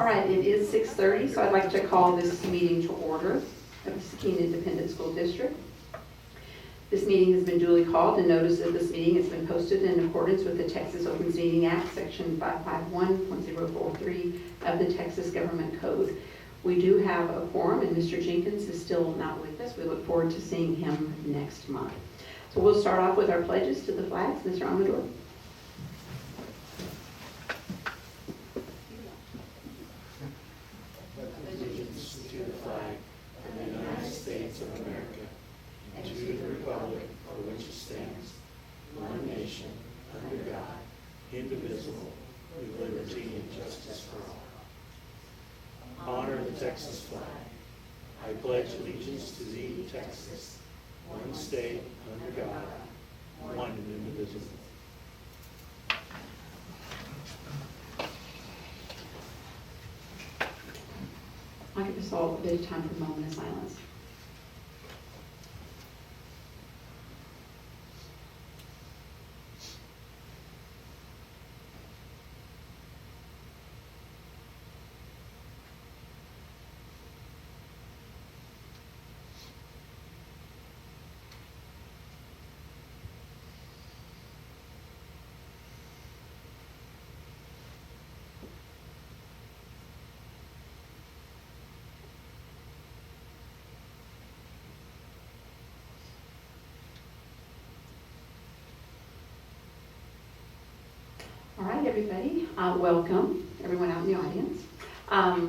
All right, it is 6:30, so I'd like to call this meeting to order of the Seguin Independent School District. This meeting has been duly called, and notice of this meeting has been posted in accordance with the Texas Open Meeting Act, Section 551.043 of the Texas Government Code. We do have a quorum, and Mr. Jenkins is still not with us. We look forward to seeing him next month. So we'll start off with our pledges to the flags. Mr. Amador. Allegiance to the flag of the United States of America and to the republic for which it stands, one nation, under God, indivisible, with liberty and justice for all. Honor the Texas flag. I pledge allegiance to thee, Texas, one state, under God, one and indivisible. I'll give us all a bit of time for a moment of silence. All right, everybody, welcome, everyone out in the audience.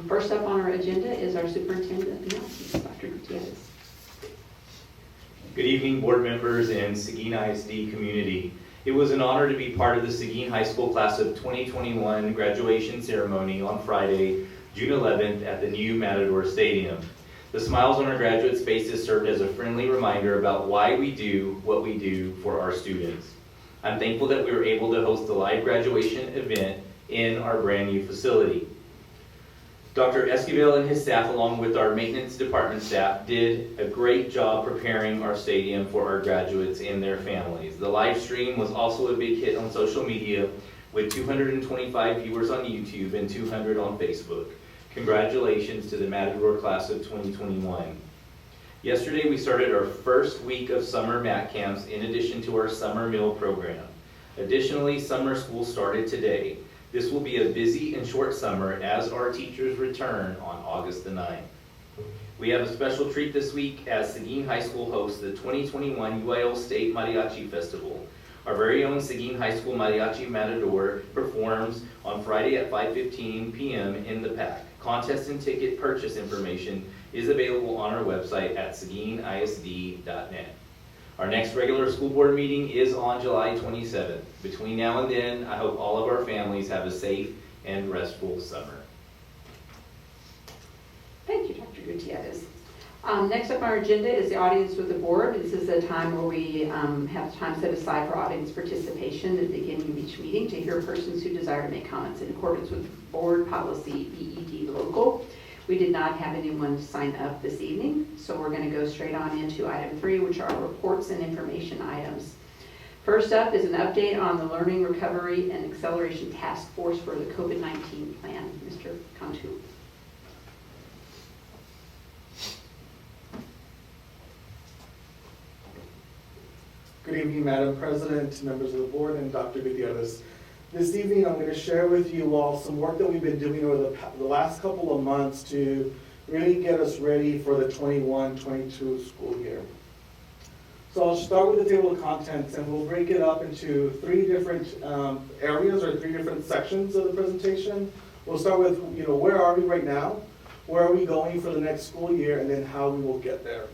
First up on our agenda is our superintendent, Dr. Gutierrez. Good evening, board members and Seguin ISD community. It was an honor to be part of the Seguin High School Class of 2021 graduation ceremony on Friday, June 11th at the new Matador Stadium. The smiles on our graduates' faces served as a friendly reminder about why we do what we do for our students. I'm thankful that we were able to host the live graduation event in our brand new facility. Dr. Esquivel and his staff, along with our maintenance department staff, did a great job preparing our stadium for our graduates and their families. The live stream was also a big hit on social media with 225 viewers on YouTube and 200 on Facebook. Congratulations to the Matador Class of 2021. Yesterday, we started our first week of summer MAT camps in addition to our summer meal program. Additionally, summer school started today. This will be a busy and short summer as our teachers return on August the 9th. We have a special treat this week as Seguin High School hosts the 2021 UIL State Mariachi Festival. Our very own Seguin High School Mariachi Matador performs on Friday at 5:15 p.m. in the PAC. Contest and ticket purchase information is available on our website at seguinisd.net. Our next regular school board meeting is on July 27th. Between now and then, I hope all of our families have a safe and restful summer. Thank you, Dr. Gutierrez. Next up on our agenda is the audience with the board. This is a time where we have time set aside for audience participation at the beginning of each meeting to hear persons who desire to make comments in accordance with board policy BED local. We did not have anyone sign up this evening, so we're going to go straight on into item 3, which are reports and information items. First up is an update on the Learning, Recovery, and Acceleration Task Force for the COVID-19 plan. Mr. Cantu. Good evening, Madam President, members of the board, and Dr. Gutierrez. This evening, I'm going to share with you all some work that we've been doing over the last couple of months to really get us ready for the 21-22 school year. So I'll start with the table of contents, and we'll break it up into 3 different areas or 3 different sections of the presentation. We'll start with, where are we right now? Where are we going for the next school year? And then how we will get there.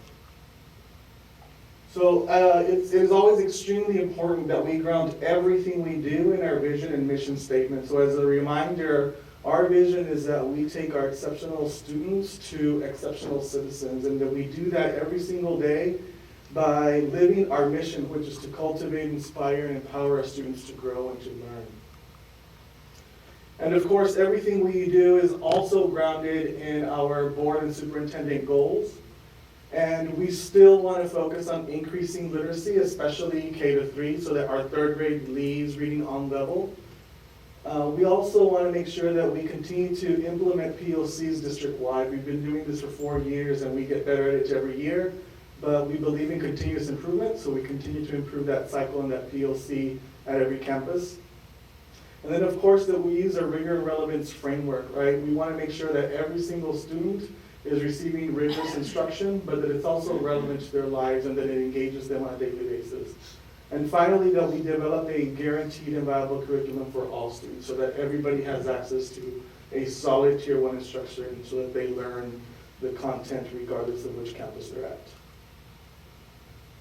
So it is always extremely important that we ground everything we do in our vision and mission statement. So as a reminder, our vision is that we take our exceptional students to exceptional citizens, and that we do that every single day by living our mission, which is to cultivate, inspire, and empower our students to grow and to learn. And of course, everything we do is also grounded in our board and superintendent goals. And we still want to focus on increasing literacy, especially K-3, so that our 3rd grade leaves reading on level. We also want to make sure that we continue to implement POCs district-wide. We've been doing this for 4 years and we get better at it every year, but we believe in continuous improvement, so we continue to improve that cycle and that POC at every campus. And then of course that we use a rigor and relevance framework, right? We want to make sure that every single student is receiving rigorous instruction, but that it's also relevant to their lives and that it engages them on a daily basis. And finally, that we develop a guaranteed and viable curriculum for all students so that everybody has access to a solid Tier 1 instruction so that they learn the content regardless of which campus they're at.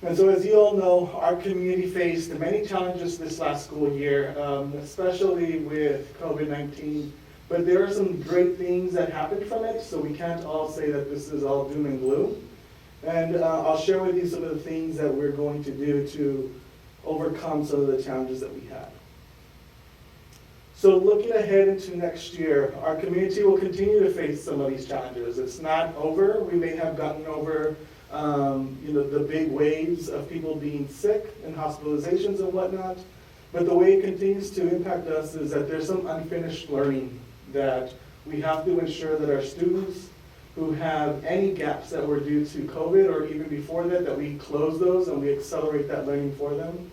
And so as you all know, our community faced many challenges this last school year, especially with COVID-19. But there are some great things that happened from it, so we can't all say that this is all doom and gloom. And I'll share with you some of the things that we're going to do to overcome some of the challenges that we had. So looking ahead into next year, our community will continue to face some of these challenges. It's not over. We may have gotten over the big waves of people being sick and hospitalizations and whatnot. But the way it continues to impact us is that there's some unfinished learning that we have to ensure that our students who have any gaps that were due to COVID or even before that, that we close those and we accelerate that learning for them.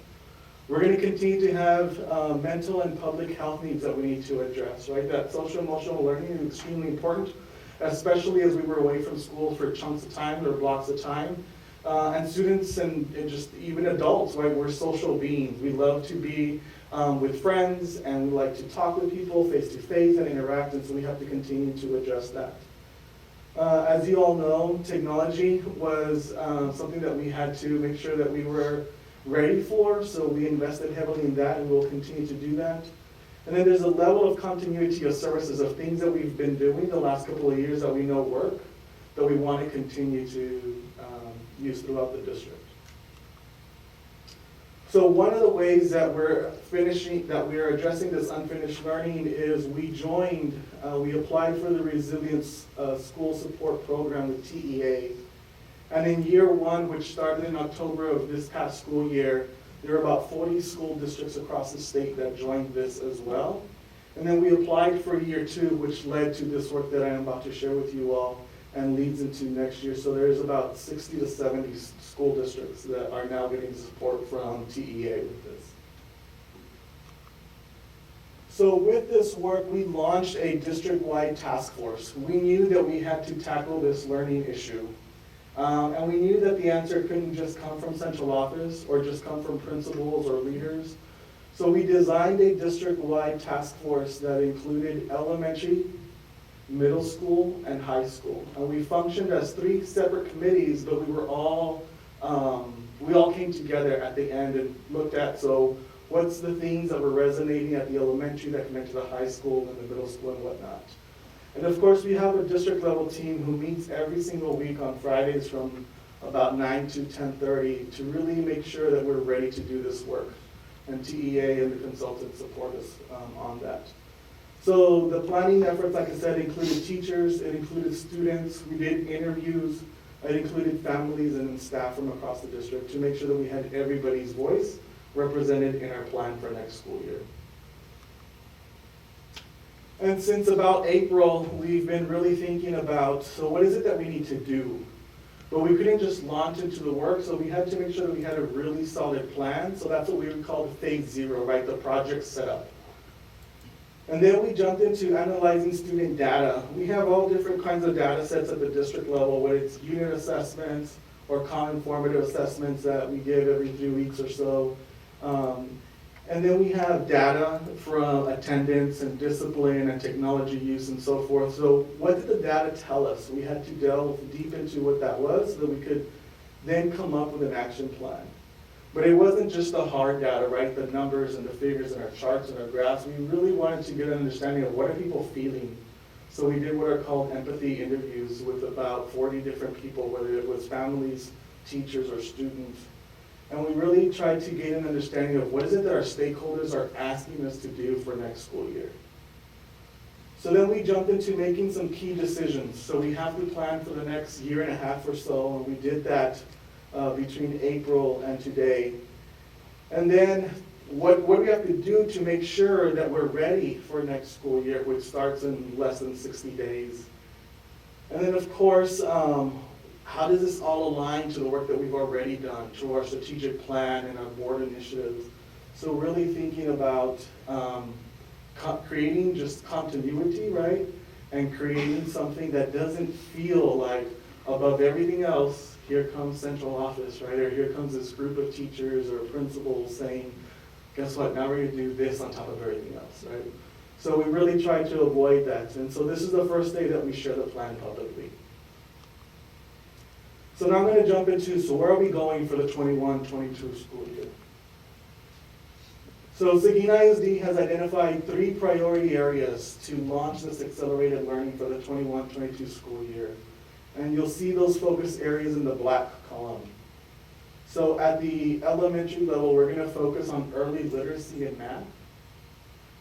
We're going to continue to have mental and public health needs that we need to address, right? That social emotional learning is extremely important, especially as we were away from school for chunks of time or blocks of time. And students and just even adults, right? We're social beings. We love to be with friends and we like to talk with people face to face and interact, and so we have to continue to address that. As you all know, technology was something that we had to make sure that we were ready for, so we invested heavily in that and we'll continue to do that. And then there's a level of continuity of services of things that we've been doing the last couple of years that we know work, that we want to continue to use throughout the district. So one of the ways that we're addressing this unfinished learning is we applied for the Resilience School Support Program with TEA. And in year one, which started in October of this past school year, there are about 40 school districts across the state that joined this as well. And then we applied for year two, which led to this work that I am about to share with you all and leads into next year. So there's about 60 to 70 school districts that are now getting support from TEA with this. So with this work, we launched a district-wide task force. We knew that we had to tackle this learning issue. And we knew that the answer couldn't just come from central office or just come from principals or leaders. So we designed a district-wide task force that included elementary, middle school, and high school. And we functioned as 3 separate committees, but we all came together at the end and looked at, so what's the things that were resonating at the elementary that connect to the high school and the middle school and whatnot. And of course, we have a district level team who meets every single week on Fridays from about 9 to 10:30 to really make sure that we're ready to do this work. And TEA and the consultants support us on that. So the planning efforts, like I said, included teachers, it included students, we did interviews, it included families and staff from across the district to make sure that we had everybody's voice represented in our plan for next school year. And since about April, we've been really thinking about, so what is it that we need to do? But we couldn't just launch into the work, so we had to make sure that we had a really solid plan. So that's what we would call phase 0, right? The project setup. And then we jumped into analyzing student data. We have all different kinds of data sets at the district level, whether it's unit assessments or common formative assessments that we give every 3 weeks or so. And then we have data from attendance and discipline and technology use and so forth. So what did the data tell us? We had to delve deep into what that was so that we could then come up with an action plan. But it wasn't just the hard data, right? The numbers and the figures and our charts and our graphs. We really wanted to get an understanding of what are people feeling. So we did what are called empathy interviews with about 40 different people, whether it was families, teachers, or students. And we really tried to gain an understanding of what is it that our stakeholders are asking us to do for next school year. So then we jumped into making some key decisions. So we have to plan for the next year and a half or so, and we did that between April and today. And then what do we have to do to make sure that we're ready for next school year, which starts in less than 60 days? And then, of course, how does this all align to the work that we've already done, to our strategic plan and our board initiatives? So really thinking about creating just continuity, right? And creating something that doesn't feel like above everything else, here comes central office, right? Or here comes this group of teachers or principals saying, guess what, now we're gonna do this on top of everything else, right? So we really try to avoid that. And so this is the first day that we share the plan publicly. So now I'm gonna jump into, so where are we going for the 21-22 school year? So Seguin ISD has identified 3 priority areas to launch this accelerated learning for the 21-22 school year. And you'll see those focus areas in the black column. So at the elementary level, we're gonna focus on early literacy and math.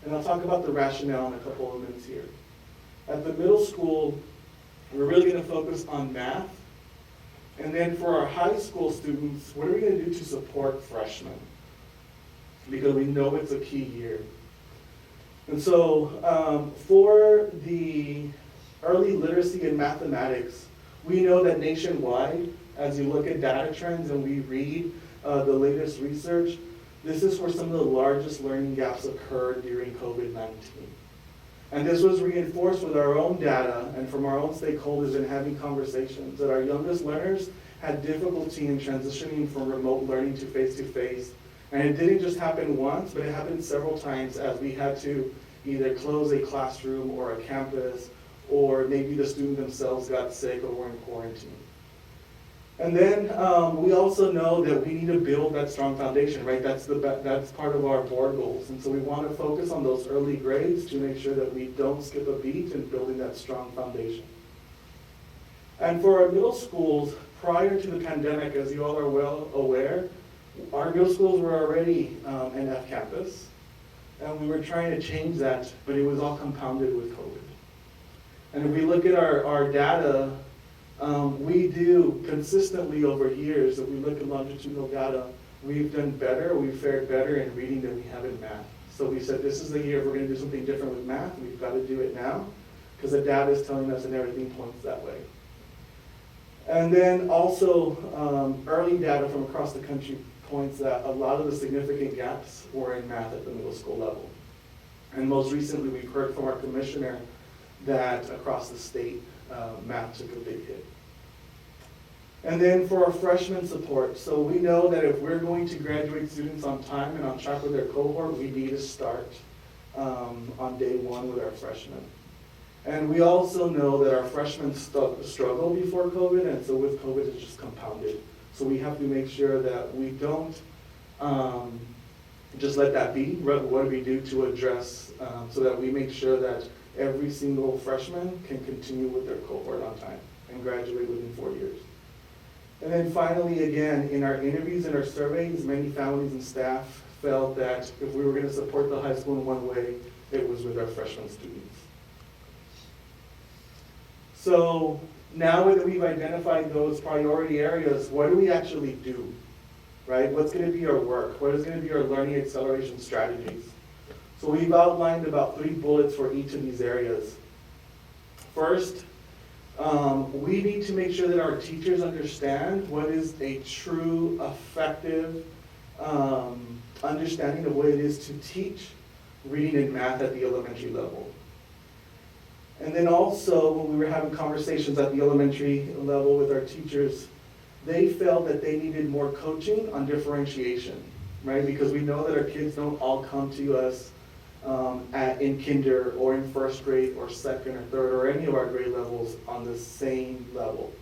And I'll talk about the rationale in a couple of minutes here. At the middle school, we're really gonna focus on math. And then for our high school students, what are we gonna do to support freshmen? Because we know it's a key year. And so for the early literacy and mathematics, we know that nationwide, as you look at data trends and we read the latest research, this is where some of the largest learning gaps occurred during COVID-19. And this was reinforced with our own data and from our own stakeholders in having conversations that our youngest learners had difficulty in transitioning from remote learning to face-to-face. And it didn't just happen once, but it happened several times as we had to either close a classroom or a campus, or maybe the student themselves got sick or were in quarantine. And then we also know that we need to build that strong foundation, right? That's part of our board goals. And so we want to focus on those early grades to make sure that we don't skip a beat in building that strong foundation. And for our middle schools, prior to the pandemic, as you all are well aware, our middle schools were already an F campus. And we were trying to change that, but it was all compounded with COVID. And if we look at our data, we do consistently over years, if we look at longitudinal data, we've done better, we've fared better in reading than we have in math. So we said, this is the year if we're gonna do something different with math, we've got to do it now, because the data is telling us and everything points that way. And then also, early data from across the country points that a lot of the significant gaps were in math at the middle school level. And most recently, we've heard from our commissioner that across the state, math took a big hit. And then for our freshman support, so we know that if we're going to graduate students on time and on track with their cohort, we need to start on day 1 with our freshmen. And we also know that our freshmen struggled before COVID, and so with COVID it's just compounded. So we have to make sure that we don't just let that be. What do we do to address so that we make sure that every single freshman can continue with their cohort on time and graduate within 4 years. And then finally, again, in our interviews and our surveys, many families and staff felt that if we were going to support the high school in one way, it was with our freshman students. So now that we've identified those priority areas, what do we actually do, right? What's going to be our work? What is going to be our learning acceleration strategies? So we've outlined about 3 bullets for each of these areas. First, we need to make sure that our teachers understand what is a true, effective understanding of what it is to teach reading and math at the elementary level. And then also, when we were having conversations at the elementary level with our teachers, they felt that they needed more coaching on differentiation, right? Because we know that our kids don't all come to us in kinder or in first grade or second or third or any of our grade levels on the same level.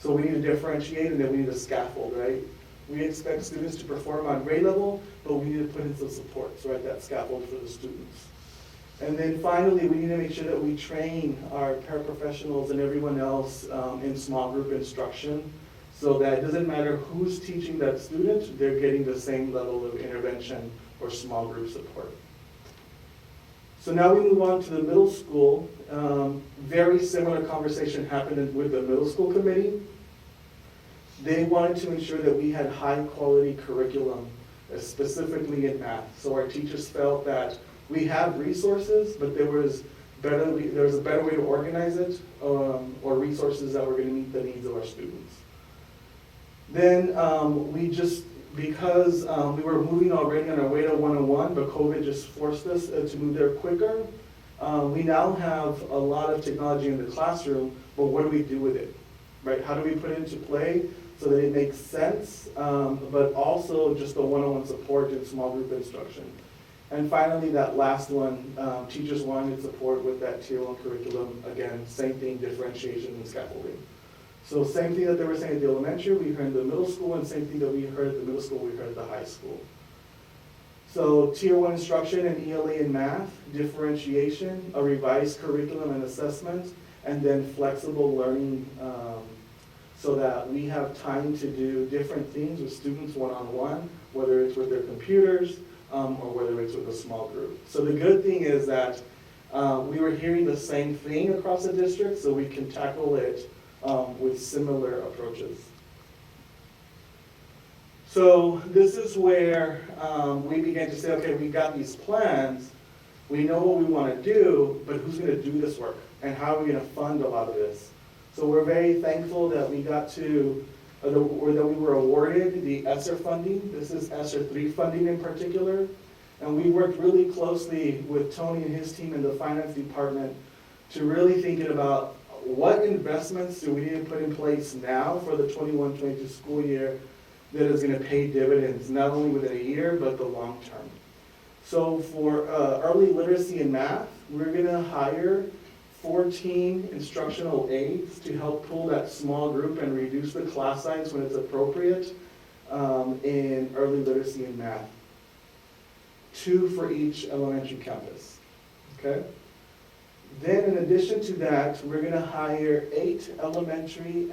So we need to differentiate, and then we need to scaffold, right? We expect students to perform on grade level, but we need to put in some supports, right? That scaffold for the students. And then finally, we need to make sure that we train our paraprofessionals and everyone else in small group instruction, so that it doesn't matter who's teaching that student, they're getting the same level of intervention or small group support. So now we move on to the middle school. Very similar conversation happened with the middle school committee. They wanted to ensure that we had high quality curriculum specifically in math. So our teachers felt that we have resources, but there was a better way to organize it, or resources that were going to meet the needs of our students. Then because we were moving already on our way to 101, but COVID just forced us to move there quicker. We now have a lot of technology in the classroom, but what do we do with it, right? How do we put it into play so that it makes sense, but also just the one-on-one support and small group instruction. And finally, that last one, teachers wanted support with that Tier 1 curriculum. Again, same thing, differentiation and scaffolding. So same thing that they were saying at the elementary, we heard in the middle school, and same thing that we heard at the middle school, we heard at the high school. So Tier 1 instruction in ELA and math, differentiation, a revised curriculum and assessment, and then flexible learning, so that we have time to do different things with students one-on-one, whether it's with their computers, or whether it's with a small group. So the good thing is that we were hearing the same thing across the district, so we can tackle it with similar approaches. So this is where we began to say, okay, we got these plans, we know what we want to do, but who's going to do this work? And how are we going to fund a lot of this? So we're very thankful that we got to, that we were awarded the ESSER funding. This is ESSER 3 funding in particular. And we worked really closely with Tony and his team in the finance department to really thinking about what investments do we need to put in place now for the 21-22 school year that is going to pay dividends, not only within a year, but the long term. So for early literacy and math, we're going to hire 14 instructional aides to help pull that small group and reduce the class size when it's appropriate in early literacy and math. 2 for each elementary campus, okay? Then in addition to that, we're gonna hire 8 elementary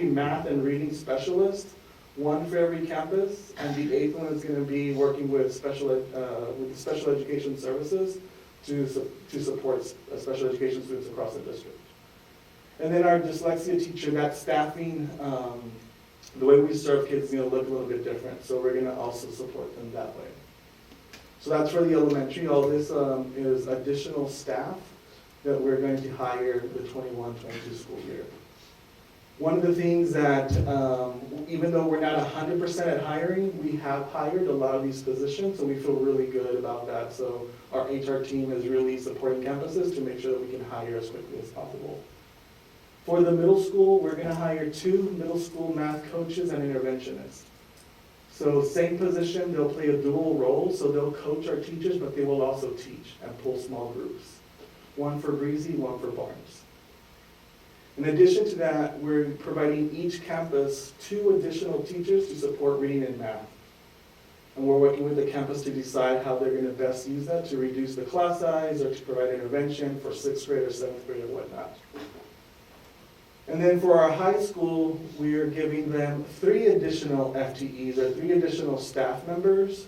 math and reading specialists, 1 for every campus, and the 8th one is gonna be working with special education services to support special education students across the district. And then our dyslexia teacher, that staffing, the way we serve kids is gonna look a little bit different, so we're gonna also support them that way. So that's for the elementary. All this is additional staff that we're going to hire the 21-22 school year. One of the things that, even though we're not 100% at hiring, we have hired a lot of these positions, so we feel really good about that. So our HR team is really supporting campuses to make sure that we can hire as quickly as possible. For the middle school, we're going to hire 2 middle school math coaches and interventionists. So same position, they'll play a dual role, so they'll coach our teachers, but they will also teach and pull small groups. 1 for Breezy, 1 for Barnes. In addition to that, we're providing each campus 2 additional teachers to support reading and math. And we're working with the campus to decide how they're going to best use that to reduce the class size or to provide intervention for 6th grade or 7th grade or whatnot. And then for our high school, we are giving them 3 additional FTEs or 3 additional staff members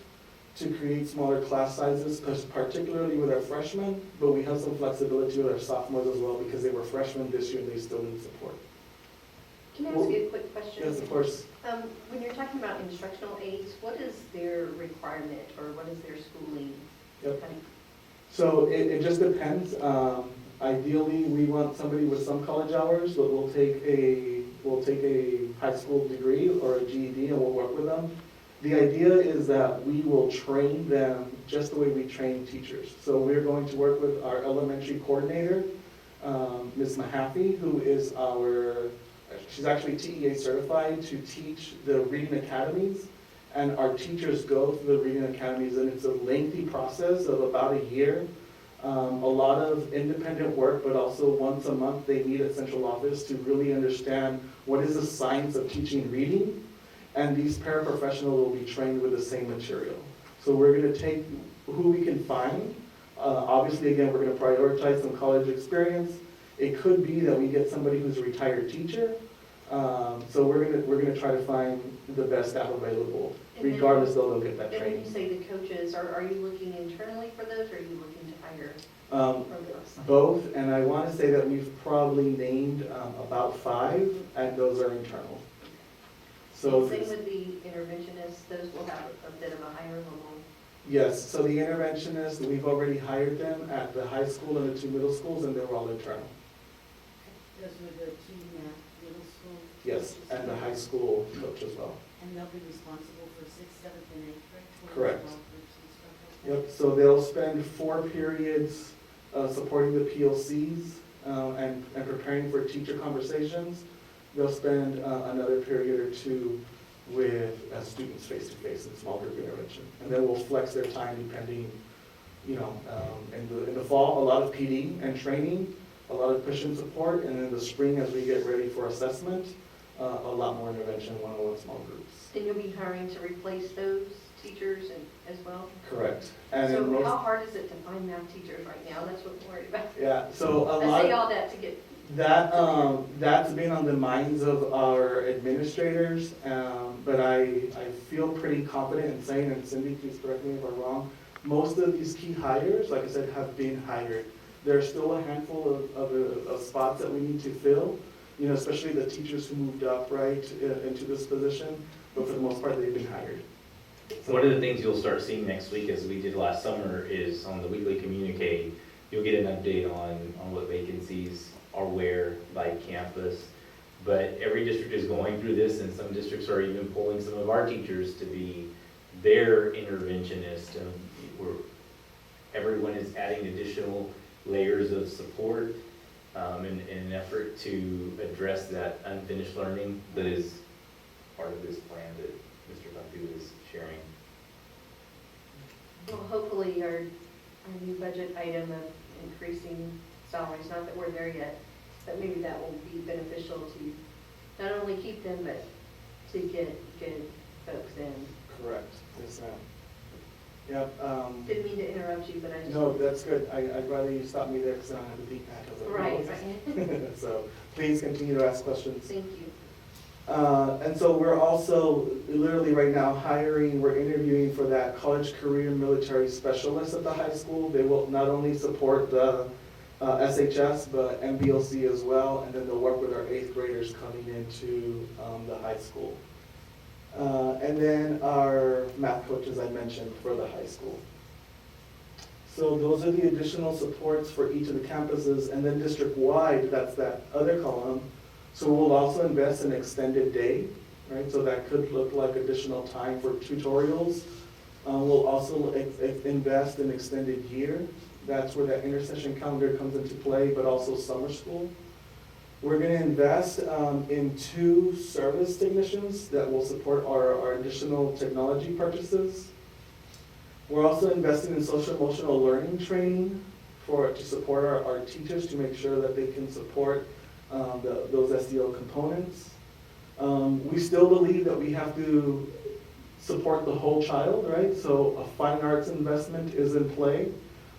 to create smaller class sizes, particularly with our freshmen, but we have some flexibility with our sophomores as well because they were freshmen this year and they still need support. Can I ask you a quick question? Yes, of course. When you're talking about instructional aides, what is their requirement or what is their schooling? Yep. So it just depends. Ideally, we want somebody with some college hours, but we'll take a high school degree or a GED and we'll work with them. The idea is that we will train them just the way we train teachers. So we're going to work with our elementary coordinator, Ms. Mahaffey, who is she's actually TEA certified to teach the reading academies. And our teachers go through the reading academies and it's a lengthy process of about a year. A lot of independent work, but also once a month they meet at central office to really understand what is the science of teaching reading, and these paraprofessionals will be trained with the same material. So we're going to take who we can find. Obviously, again, we're going to prioritize some college experience. It could be that we get somebody who's a retired teacher. So we're going to try to find the best staff available, regardless though they'll get that And when training. you say the coaches, are you looking internally for those or are you looking to hire from the outside? Both, and I want to say that we've probably named about 5, and those are internal. So Same with the interventionists, those will have a bit of a higher level. Yes, so the interventionists, we've already hired them at the high school and the 2 middle schools, and they were all internal. Those were the 2 math middle school? Yes, and the high school coach as well. And they'll be responsible for 6th, 7th, and 8th grade? Correct. Small groups and stuff like that? Yep, so they'll spend 4 periods supporting the PLCs and preparing for teacher conversations. They'll spend another period or 2 with students face-to-face in small group intervention. And then we'll flex their time depending, in the fall, a lot of PD and training, a lot of push and support, and in the spring, as we get ready for assessment, a lot more intervention, one-on-one small groups. Then you'll be hiring to replace those teachers as well? Correct. And So in most, how hard is it to find math teachers right now? That's what I'm worried about. yeah, so a I lot. say all that to get, That's been on the minds of our administrators, but I feel pretty confident in saying, and Cindy, please correct me if I'm wrong, most of these key hires, like I said, have been hired. There's still a handful of spots that we need to fill, especially the teachers who moved up, right, into this position, but for the most part, they've been hired. One of the things you'll start seeing next week, as we did last summer, is on the weekly communique, you'll get an update on what vacancies are where by campus. But every district is going through this, and some districts are even pulling some of our teachers to be their interventionist. Everyone is adding additional layers of support in an effort to address that unfinished learning that is part of this plan that Mr. Bundu is sharing. well, hopefully our new budget item of increasing salaries, not that we're there yet, but maybe that will be beneficial to not only keep them, but to get good folks in. Correct, yes, ma'am. Yep. Didn't mean to interrupt you, but I just. No, that's good. I'd rather you stop me there because I don't have to beat back as a Right. So please continue to ask questions. Thank you. And so we're also literally right now we're interviewing for that college career military specialist at the high school. They will not only support the SHS, but MBLC as well, and then they'll work with our 8th graders coming into the high school. And then our math coach, as I mentioned, for the high school. So those are the additional supports for each of the campuses, and then district-wide, that's that other column. So we'll also invest in extended day, right? So that could look like additional time for tutorials. We'll also invest in extended year. That's where that intercession calendar comes into play, but also summer school. We're going to invest in 2 service technicians that will support our additional technology purchases. We're also investing in social emotional learning training to support our teachers to make sure that they can support those SEL components. We still believe that we have to support the whole child, right? So a fine arts investment is in play.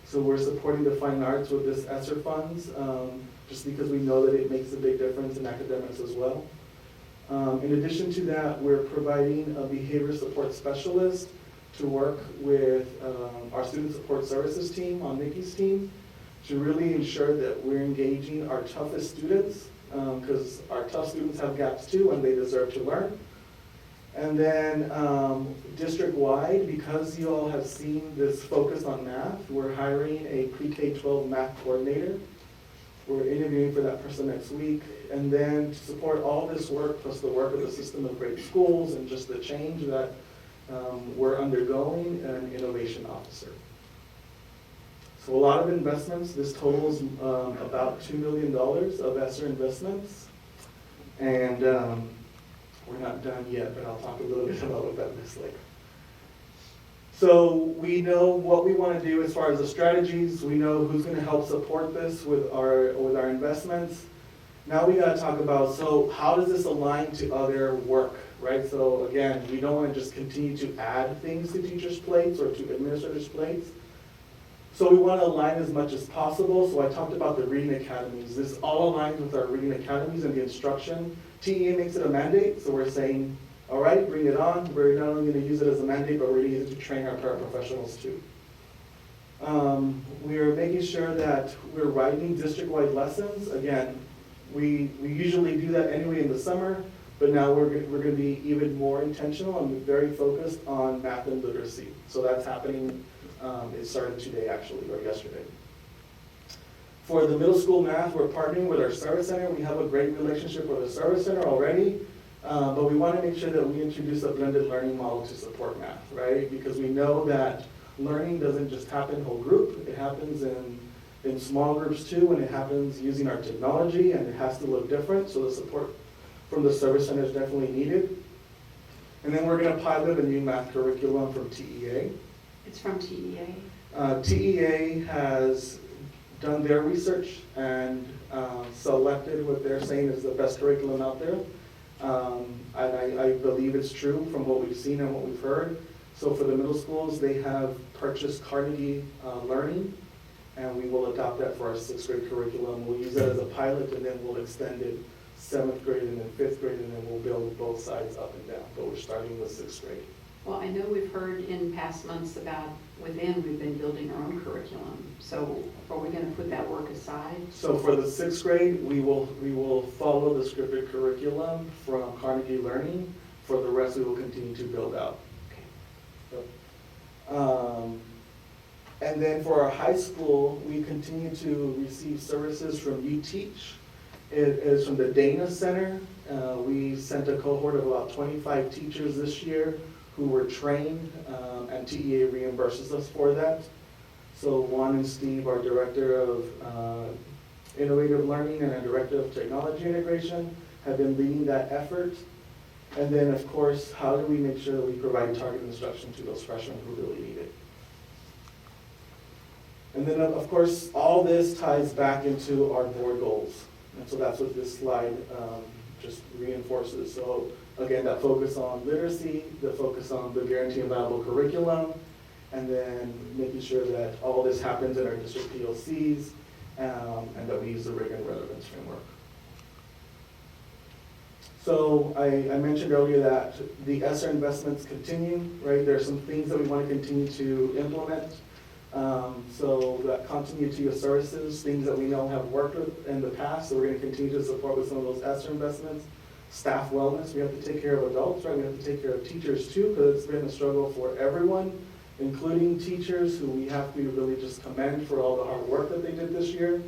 So we're supporting the fine arts with this ESSER funds, just because we know that it makes a big difference in academics as well. In addition to that, we're providing a behavior support specialist to work with our student support services team on Nikki's team to really ensure that we're engaging our toughest students, because our tough students have gaps too and they deserve to learn. And then district-wide, because you all have seen this focus on math, we're hiring a pre-K-12 math coordinator. We're interviewing for that person next week. And then to support all this work, plus the work of the system of great schools and just the change that we're undergoing, an innovation officer. So a lot of investments. This totals about $2 million of ESSER investments. And we're not done yet, but I'll talk a little bit about what that looks like. So we know what we want to do as far as the strategies. We know who's going to help support this with our investments. Now we got to talk about, so how does this align to other work, right? So again, we don't want to just continue to add things to teachers' plates or to administrators' plates. So we want to align as much as possible. So I talked about the reading academies. This all aligns with our reading academies and the instruction. TEA makes it a mandate, so we're saying, all right, bring it on. We're not only going to use it as a mandate, but we're going to use it to train our paraprofessionals too. We are making sure that we're writing district-wide lessons. Again, we usually do that anyway in the summer, But now we're going to be even more intentional and very focused on math and literacy. So that's happening, it started today actually, or yesterday. For the middle school math, we're partnering with our service center. We have a great relationship with the service center already, but we want to make sure that we introduce a blended learning model to support math, right? Because we know that learning doesn't just happen whole group, it happens in small groups too, and it happens using our technology, and it has to look different, so the support from the service center is definitely needed. And then we're going to pilot a new math curriculum from TEA. It's from TEA. TEA has done their research and selected what they're saying is the best curriculum out there. And I believe it's true from what we've seen and what we've heard. So for the middle schools, they have purchased Carnegie Learning, and we will adopt that for our 6th grade curriculum. We'll use that as a pilot, and then we'll extend it 7th grade and then 5th grade, and then we'll build both sides up and down. But we're starting with 6th grade. Well, I know we've heard in past months about within we've been building our own curriculum. So are we going to put that work aside? So for the 6th grade, we will follow the scripted curriculum from Carnegie Learning. For the rest, we will continue to build out. Okay. And then for our high school, we continue to receive services from UTeach. It is from the Dana Center. We sent a cohort of about 25 teachers this year who were trained, and TEA reimburses us for that. So Juan and Steve, our Director of Innovative Learning and our Director of Technology Integration, have been leading that effort. And then, of course, how do we make sure that we provide targeted instruction to those freshmen who really need it? And then, of course, all this ties back into our board goals. And so that's what this slide just reinforces. So again, that focus on literacy, the focus on the guarantee and viable curriculum, and then making sure that all this happens in our district PLCs, and that we use the rigor and relevance framework. So I mentioned earlier that the ESSER investments continue, right? There are some things that we want to continue to implement. So that continuity of services, things that we know have worked with in the past, so we're going to continue to support with some of those ESSER investments. Staff wellness, we have to take care of adults, right? We have to take care of teachers too, because it's been a struggle for everyone, including teachers, who we have to really just commend for all the hard work that they did this year.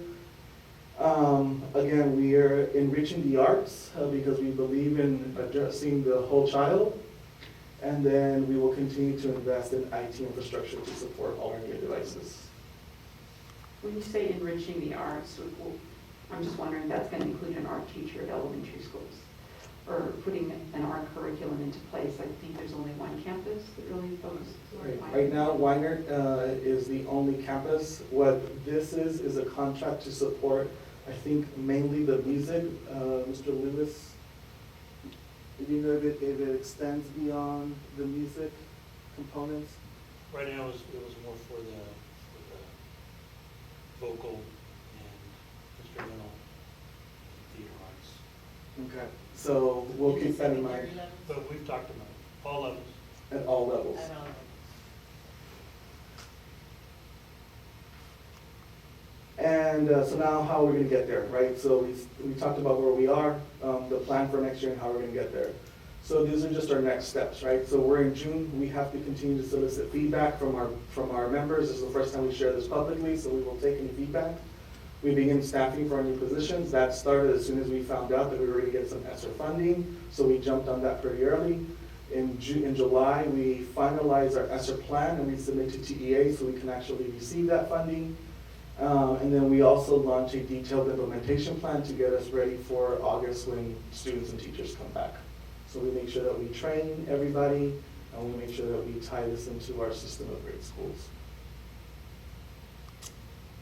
Again, we are enriching the arts because we believe in addressing the whole child. And then we will continue to invest in IT infrastructure to support all our new devices. When you say enriching the arts, I'm just wondering if that's going to include an art teacher at elementary schools, or putting an art curriculum into place. I think there's only one campus that really focuses on Right now, Weiner is the only campus. What this is a contract to support, I think, mainly the music. Mr. Lewis, do you know if it extends beyond the music components? Right now, it was more for the vocal and instrumental theater arts. Okay, so we'll keep that in mind But we've talked about it, all levels. at all levels. And so now how are we going to get there, right? So we talked about where we are, the plan for next year, and how we're going to get there. So these are just our next steps, right? So we're in June. We have to continue to solicit feedback from our members. This is the first time we share this publicly, so we will take any feedback. We begin staffing for our new positions. That started as soon as we found out that we were going to get some ESSER funding, so we jumped on that pretty early. In July, we finalized our ESSER plan and we submit to TEA so we can actually receive that funding. And then we also launch a detailed implementation plan to get us ready for August when students and teachers come back. So we make sure that we train everybody, and we make sure that we tie this into our system of great schools.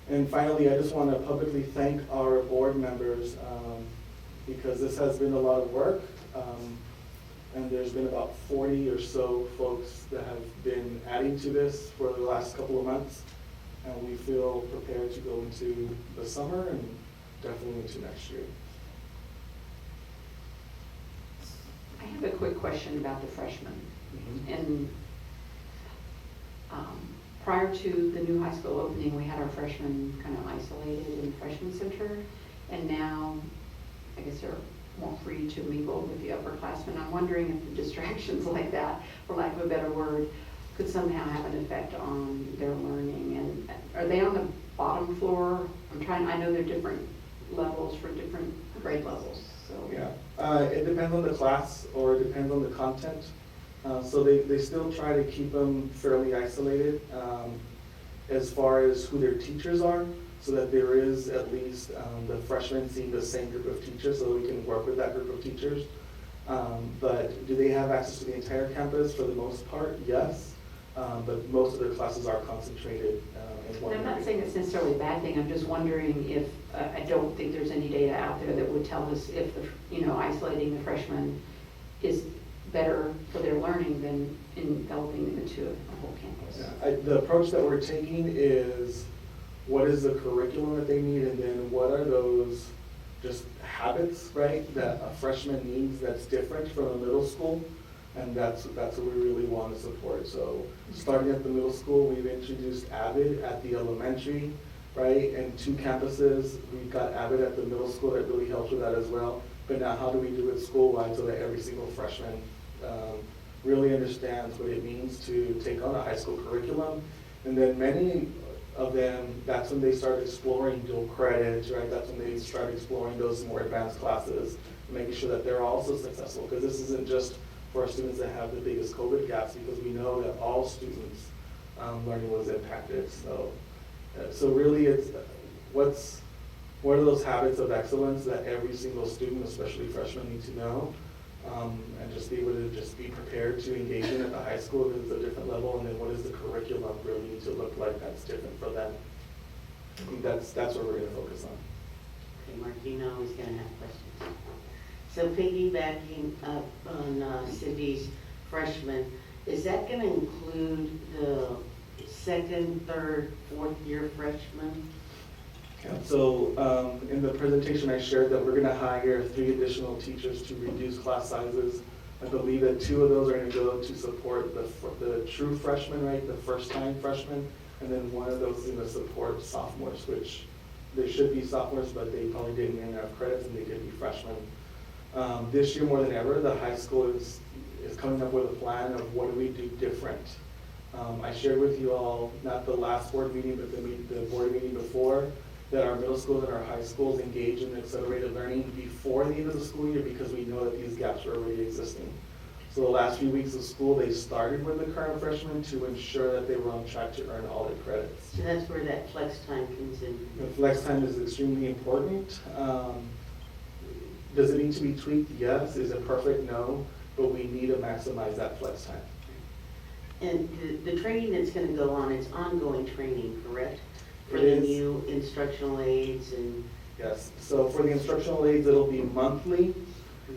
And finally, I just want to publicly thank our board members because this has been a lot of work. And there's been about 40 or so folks that have been adding to this for the last couple of months. And we feel prepared to go into the summer and definitely into next year. I have a quick question about the freshmen. Mm-hmm. And prior to the new high school opening, we had our freshmen kind of isolated in the freshman center. And now, I guess they're more free to mingle with the upperclassmen. I'm wondering if the distractions like that, for lack of a better word, could somehow have an effect on their learning. And are they on the bottom floor? I know they're different levels for different grade levels, so. Yeah, it depends on the class or it depends on the content. So they still try to keep them fairly isolated as far as who their teachers are, so that there is at least the freshmen seeing the same group of teachers, so we can work with that group of teachers. But do they have access to the entire campus? For the most part, yes. But most of their classes are concentrated in one And I'm not area. saying it's necessarily a bad thing, I'm just wondering if, I don't think there's any data out there that would tell us if isolating the freshmen is better for their learning than enveloping them into a whole campus. Yeah, the approach that we're taking is what is the curriculum that they need, and then what are those just habits, right, that a freshman needs that's different from a middle school, and that's what we really want to support. So starting at the middle school, we've introduced Avid at the elementary, right, and 2 campuses. We've got Avid at the middle school that really helps with that as well. But now how do we do it school-wide so that every single freshman really understands what it means to take on a high school curriculum? And then many of them, that's when they start exploring dual credits, right? That's when they start exploring those more advanced classes, making sure that they're also successful. Because this isn't just for our students that have the biggest COVID gaps, because we know that all students' learning was impacted. So really it's what are those habits of excellence that every single student, especially freshmen, need to know, and just be able to just be prepared to engage in at the high school, because it's a different level, and then what does the curriculum really need to look like that's different for them? I think that's what we're gonna focus on. Okay, Martina is gonna have questions. So piggybacking up on Cindy's freshmen, is that gonna include the second, third, fourth year freshmen? Yeah, so in the presentation I shared that we're gonna hire 3 additional teachers to reduce class sizes. I believe that 2 of those are gonna go to support the true freshmen, right, the first-time freshmen, and then 1 of those is gonna support sophomores, which they should be sophomores, but they probably didn't earn enough credits and they could be freshmen. This year more than ever, the high school is coming up with a plan of what do we do different. I shared with you all, not the last board meeting, but the board meeting before, that our middle schools and our high schools engage in accelerated learning before the end of the school year, because we know that these gaps are already existing. So the last few weeks of school, they started with the current freshmen to ensure that they were on track to earn all their credits. So that's where that flex time comes in. The flex time is extremely important. Does it need to be tweaked? Yes. Is it perfect? No. But we need to maximize that flex time. And the training that's gonna go on, it's ongoing training, correct? For It the is. new instructional aids and, Yes. So for the instructional aids, it'll be monthly.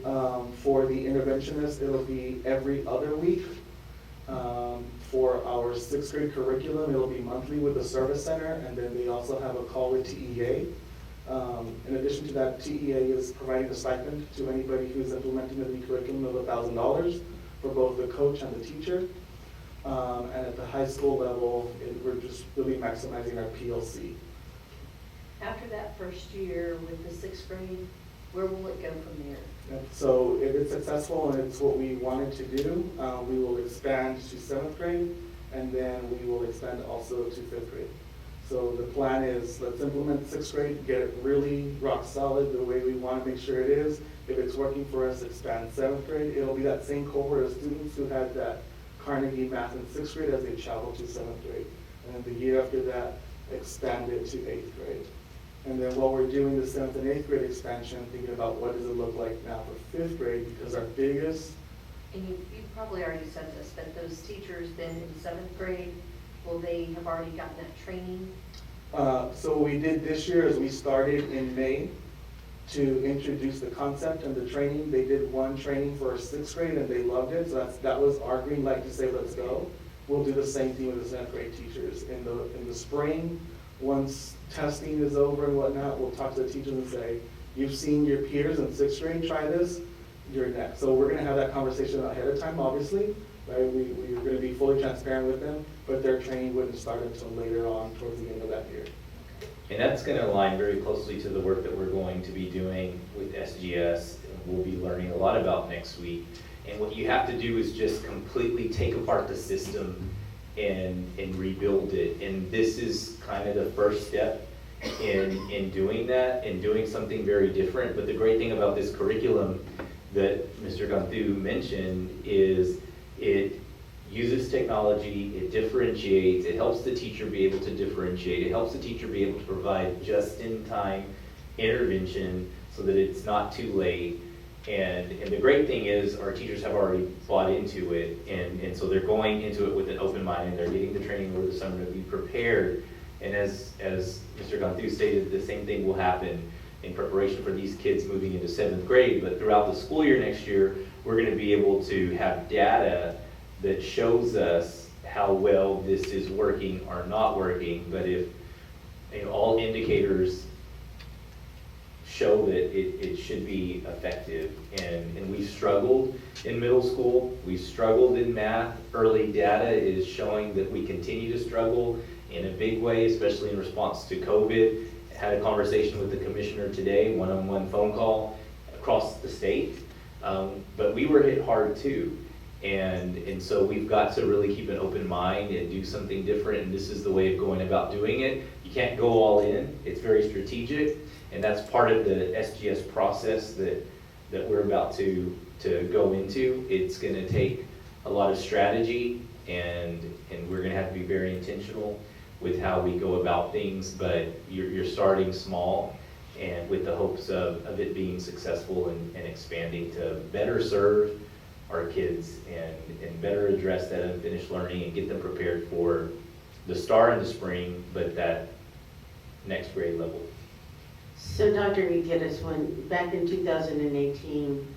For the interventionists, it'll be every other week. For our 6th grade curriculum, it'll be monthly with the service center, and then they also have a call with TEA. In addition to that, TEA is providing a stipend to anybody who's implementing the new curriculum of $1,000 for both the coach and the teacher. And at the high school level, we're just really maximizing our PLC. After that first year with the 6th grade, where will it go from there? So if it's successful and it's what we wanted to do, we will expand to 7th grade, and then we will expand also to 5th grade. So the plan is, let's implement 6th grade, get it really rock solid the way we want to make sure it is. If it's working for us, expand 7th grade. It'll be that same cohort of students who had that Carnegie math in 6th grade as they travel to 7th grade. And then the year after that, expand it to 8th grade. And then while we're doing the 7th and 8th grade expansion, thinking about what does it look like now for 5th grade, because our biggest, And you probably already said this, but those teachers then in 7th grade, will they have already gotten that training? so what we did this year is we started in May to introduce the concept and the training. They did 1 training for 6th grade and they loved it, so that was our green light to say, let's go. We'll do the same thing with the 7th grade teachers. In the spring, once testing is over and whatnot, we'll talk to the teachers and say, you've seen your peers in 6th grade try this, you're next. So we're gonna have that conversation ahead of time, obviously, right? We're gonna be fully transparent with them, but their training wouldn't start until later on towards the end of that year. And that's going to align very closely to the work that we're going to be doing with SGS we'll be learning a lot about next week. And what you have to do is just completely take apart the system and rebuild it. And this is kind of the first step in doing that and doing something very different. But the great thing about this curriculum that Mr. Ganthu mentioned is it uses technology, it differentiates, it helps the teacher be able to differentiate, it helps the teacher be able to provide just-in-time intervention so that it's not too late. And the great thing is our teachers have already bought into it, and so they're going into it with an open mind, and they're getting the training over the summer to be prepared. And as Mr. Ganthu stated, the same thing will happen in preparation for these kids moving into 7th grade. But throughout the school year next year, we're going to be able to have data that shows us how well this is working or not working. But if all indicators show that it should be effective, and we've struggled in middle school, we've struggled in math. Early data is showing that we continue to struggle in a big way, especially in response to COVID. Had a conversation with the commissioner today, one-on-one phone call across the state, but we were hit hard too. And so we've got to really keep an open mind and do something different, and this is the way of going about doing it. You can't go all in, it's very strategic, and that's part of the SGS process that we're about to go into. It's gonna take a lot of strategy, and we're gonna have to be very intentional with how we go about things, but you're starting small, and with the hopes of it being successful and expanding to better serve our kids and better address that unfinished learning and get them prepared for the STAR in the spring, but that next grade level. So Dr. Gutierrez, back in 2018,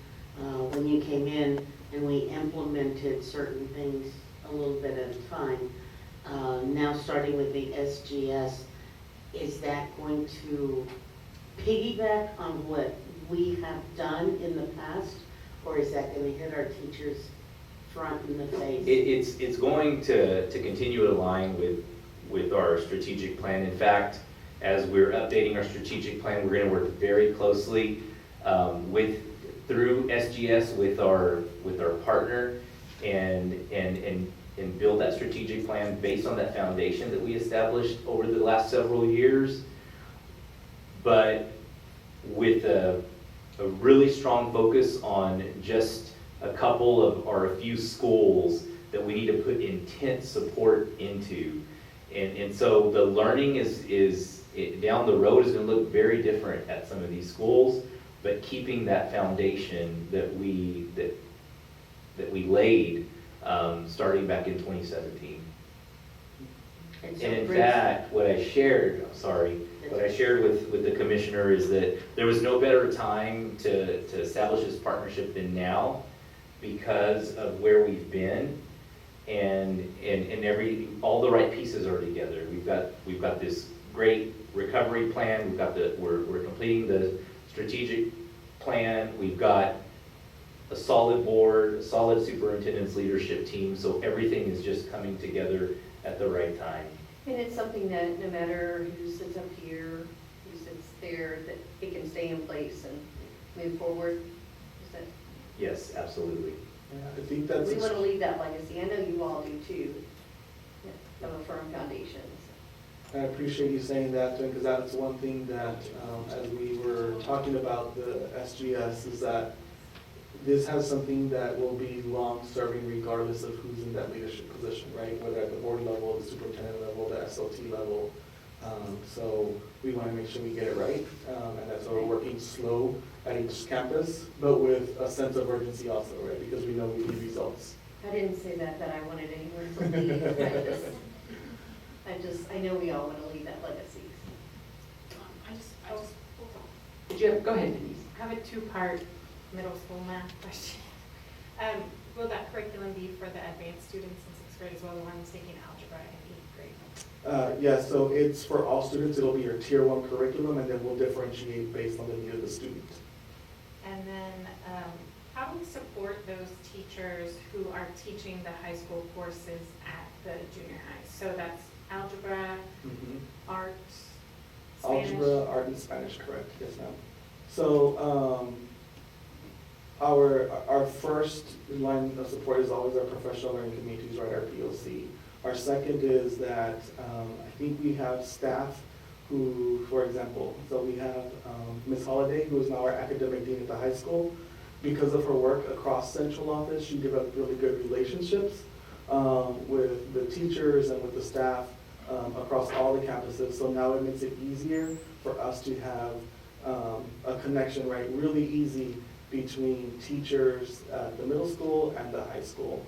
when you came in and we implemented certain things a little bit at a time, now starting with the SGS, is that going to piggyback on what we have done in the past, or is that going to hit our teachers front in the face? It's going to continue to align with our strategic plan. In fact, as we're updating our strategic plan, we're going to work very closely through SGS with our partner and build that strategic plan based on that foundation that we established over the last several years, but with a really strong focus on just a couple of or a few schools that we need to put intense support into. And so the learning is down the road is going to look very different at some of these schools, but keeping that foundation that we laid starting back in 2017. And in fact, what I shared with the commissioner is that there was no better time to establish this partnership than now, because of where we've been, and all the right pieces are together. We've got this great recovery plan. We're completing the strategic plan. We've got a solid board, a solid superintendent's leadership team. So everything is just coming together at the right time. And it's something that no matter who sits up here, who sits there, that it can stay in place and move forward. Is that? Yes, absolutely. Yeah, I think that's. We want to leave that legacy. I know you all do too, of a firm foundation. I appreciate you saying that, because that's one thing that, as we were talking about the SGS, is that this has something that will be long-serving regardless of who's in that leadership position, right? Whether at the board level, the superintendent level, the SLT level. So we want to make sure we get it right, and that's why we're working slow at each campus, but with a sense of urgency also, right? Because we know we need results. I didn't say that I wanted anyone to leave. I know we all want to leave that legacy. Did you have, go ahead, Denise. I have a two-part middle school math question. Will that curriculum be for the advanced students in 6th grade as well, the ones taking algebra in 8th grade? Yeah, so it's for all students. It'll be your tier 1 curriculum, and then we'll differentiate based on the need of the student. And then how do we support those teachers who are teaching the high school courses at the junior high? So that's algebra, art, Spanish? Algebra, art, and Spanish, correct. Yes, ma'am. So our first line of support is always our professional learning communities, right, our POC. Our second is that I think we have staff who, for example, so we have Ms. Holliday, who is now our academic dean at the high school. Because of her work across central office, she developed really good relationships with the teachers and with the staff across all the campuses. So now it makes it easier for us to have a connection, right, really easy between teachers at the middle school and the high school.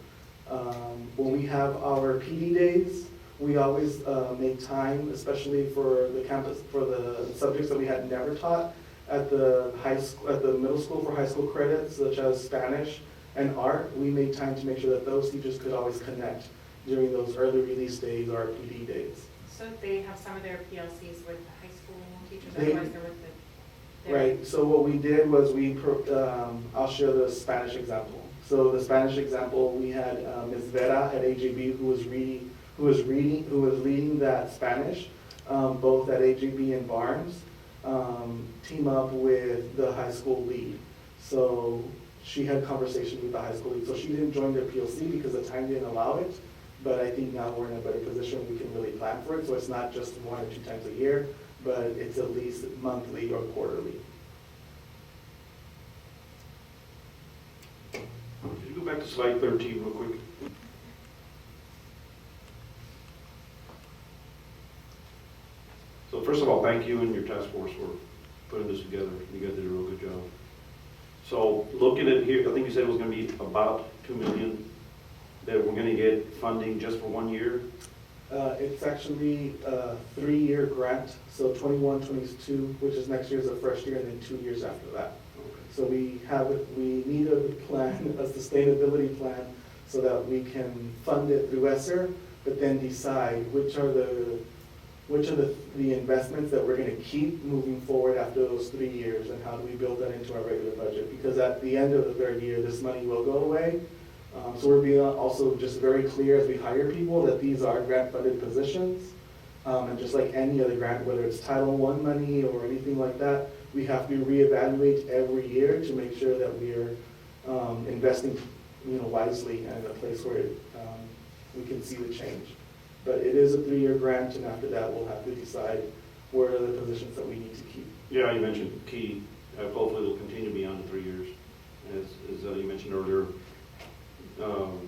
When we have our PD days, we always make time, especially for the campus, for the subjects that we had never taught at the high school, at the middle school for high school credits, such as Spanish and art. We made time to make sure that those teachers could always connect during those early release days or PD days. So they have some of their PLCs with the high school teachers, They- otherwise they're with the. Right, so what we did was I'll share the Spanish example. So the Spanish example, we had Ms. Vera at AJB who was leading that Spanish, both at AJB and Barnes, team up with the high school lead. So she had conversation with the high school lead. So she didn't join their PLC because the time didn't allow it. But I think now we're in a better position. We can really plan for it. So it's not just 1 or 2 times a year, but it's at least monthly or quarterly. Could you go back to slide 13 real quick? So first of all, thank you and your task force for putting this together. You guys did a real good job. So looking at here, I think you said it was going to be about $2 million that we're going to get funding just for 1 year. It's actually a 3-year grant, so 21, 22, which is next year's the first year, and then 2 years after that. So we need a plan, a sustainability plan, so that we can fund it through ESSER, but then decide which are the investments that we're going to keep moving forward after those 3 years, and how do we build that into our regular budget? Because at the end of the 3rd year, this money will go away. So we're being also just very clear as we hire people that these are grant-funded positions. And just like any other grant, whether it's Title I money or anything like that, we have to reevaluate every year to make sure that we're investing, wisely and in a place where we can see the change. But it is a 3-year grant, and after that, we'll have to decide where are the positions that we need to keep. Yeah, you mentioned key. Hopefully it'll continue beyond the 3 years. As you mentioned earlier,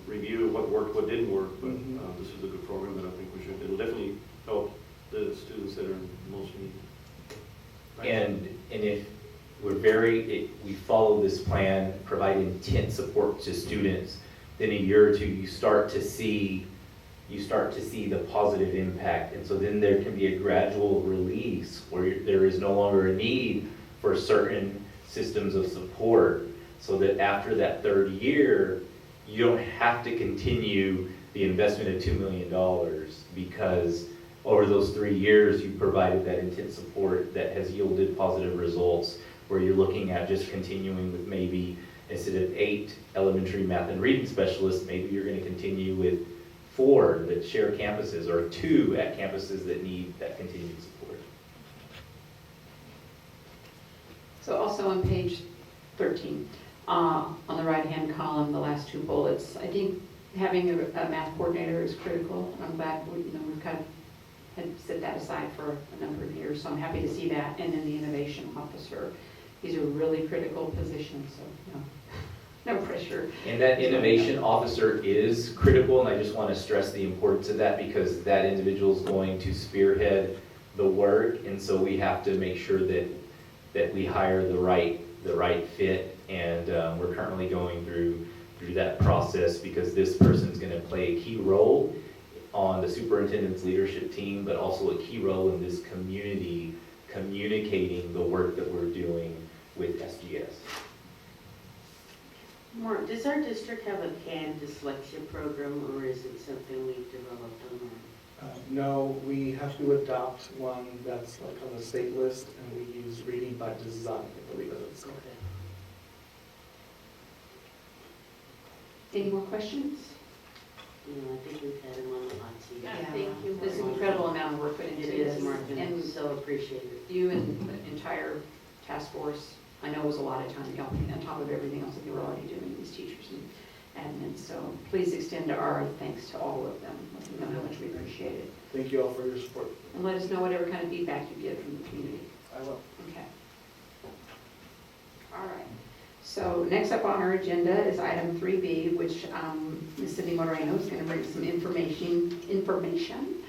review what worked, what didn't work, but this is a good program that I think we should. It'll definitely help the students that are in most need. And if we follow this plan, provide intense support to students, then a year or two you start to see the positive impact. And so then there can be a gradual release where there is no longer a need for certain systems of support, so that after that 3rd year, you don't have to continue the investment of $2 million, because over those 3 years, you provided that intense support that has yielded positive results, where you're looking at just continuing with maybe, instead of 8 elementary math and reading specialists, maybe you're going to continue with 4 that share campuses, or 2 at campuses that need that continued support. So also on page 13, on the right-hand column, the last 2 bullets, I think having a math coordinator is critical. I'm glad we've kind of had set that aside for a number of years, so I'm happy to see that. And then the innovation officer, these are really critical positions, so no pressure. And that innovation officer is critical, and I just want to stress the importance of that, because that individual is going to spearhead the work, and so we have to make sure that we hire the right fit. And we're currently going through that process, because this person is going to play a key role on the superintendent's leadership team, but also a key role in this community communicating the work that we're doing with SGS. Mark, does our district have a canned dyslexia program, or is it something we've developed on our own? No, we have to adopt one that's like on the state list, and we use Reading by Design, I believe it's called. Any more questions? I think we've had him on the hot seat. Yeah, thank you. There's an incredible amount of work put into It this. is, Mark, and And so appreciate it. you and the entire task force I know it was a lot of time going on top of everything else that they were already doing, these teachers and so please extend our thanks to all of them. Let them know how much we appreciate it. Thank you all for your support. And let us know whatever kind of feedback you get from the community. I will. Okay. All right. So next up on our agenda is item 3B, which Ms. Cindy Moreno is going to bring some information